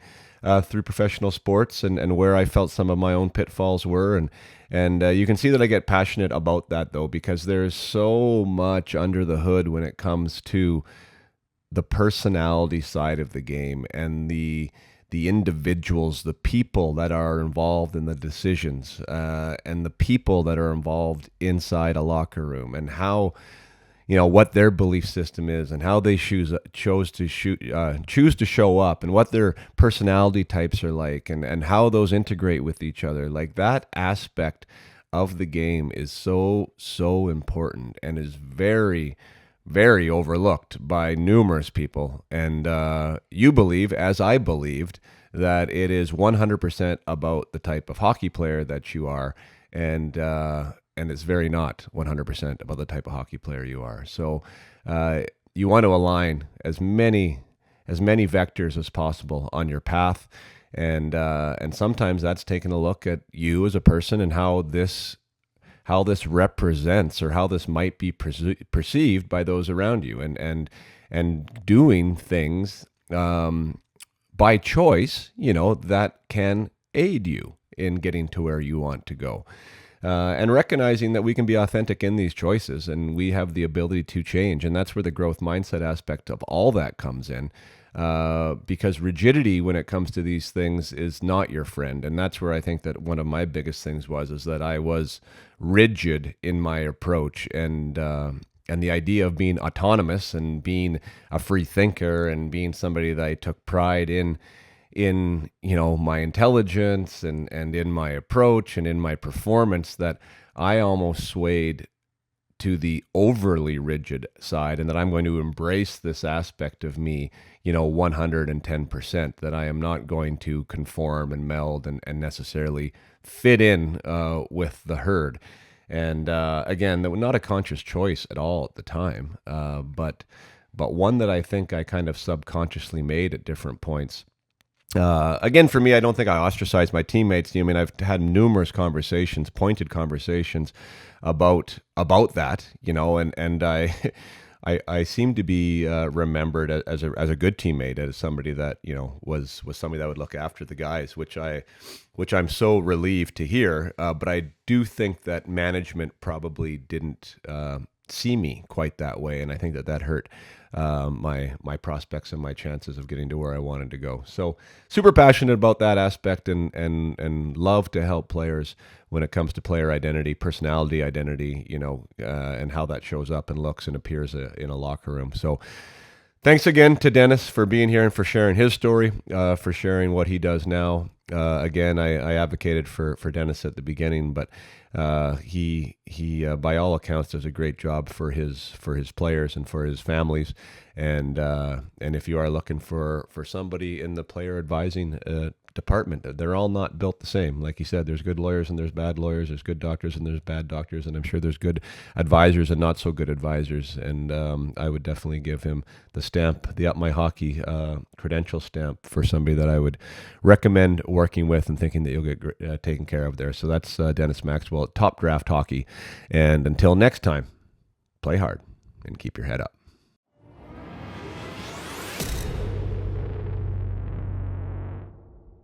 through professional sports, and where I felt some of my own pitfalls were. And you can see that I get passionate about that, though, because there's so much under the hood when it comes to the personality side of the game, and the individuals, the people that are involved in the decisions, and the people that are involved inside a locker room, and how, what their belief system is, and how they choose to show up, and what their personality types are like, and how those integrate with each other. Like, that aspect of the game is so important, and is very, very overlooked by numerous people. And you believe, as I believed, that it is 100% about the type of hockey player that you are, and it's very not 100% about the type of hockey player you are. So you want to align as many vectors as possible on your path, and sometimes that's taking a look at you as a person, and how this represents, or how this might be perceived by those around you, and doing things by choice, that can aid you in getting to where you want to go. And recognizing that we can be authentic in these choices, and we have the ability to change. And that's where the growth mindset aspect of all that comes in, because rigidity when it comes to these things is not your friend. And that's where I think that one of my biggest things is that I was rigid in my approach, and the idea of being autonomous, and being a free thinker, and being somebody that I took pride in my intelligence, and in my approach, and in my performance, that I almost swayed to the overly rigid side, and that I'm going to embrace this aspect of me 110%, that I am not going to conform and meld and necessarily fit in with the herd. And again, that was not a conscious choice at all at the time, but one that I think I kind of subconsciously made at different points. Again, for me, I don't think I ostracized my teammates. I mean, I've had numerous pointed conversations about that, and I seem to be remembered as a good teammate, as somebody that was somebody that would look after the guys, which I'm so relieved to hear. But I do think that management probably didn't see me quite that way, and I think that hurt my prospects and my chances of getting to where I wanted to go. So super passionate about that aspect, and love to help players when it comes to player identity, personality identity, and how that shows up and looks and appears in a locker room. So thanks again to Dennis for being here and for sharing his story, for sharing what he does now. Again, I advocated for Dennis at the beginning, but he by all accounts does a great job for his players and for his families. And if you are looking for somebody in the player advising department, they're all not built the same. Like you said, there's good lawyers and there's bad lawyers, there's good doctors and there's bad doctors, and I'm sure there's good advisors and not so good advisors. And I would definitely give him the stamp, the Up My Hockey credential stamp, for somebody that I would recommend working with and thinking that you'll get taken care of there. So that's Dennis Maxwell at Top Draft Hockey. And until next time, play hard and keep your head up.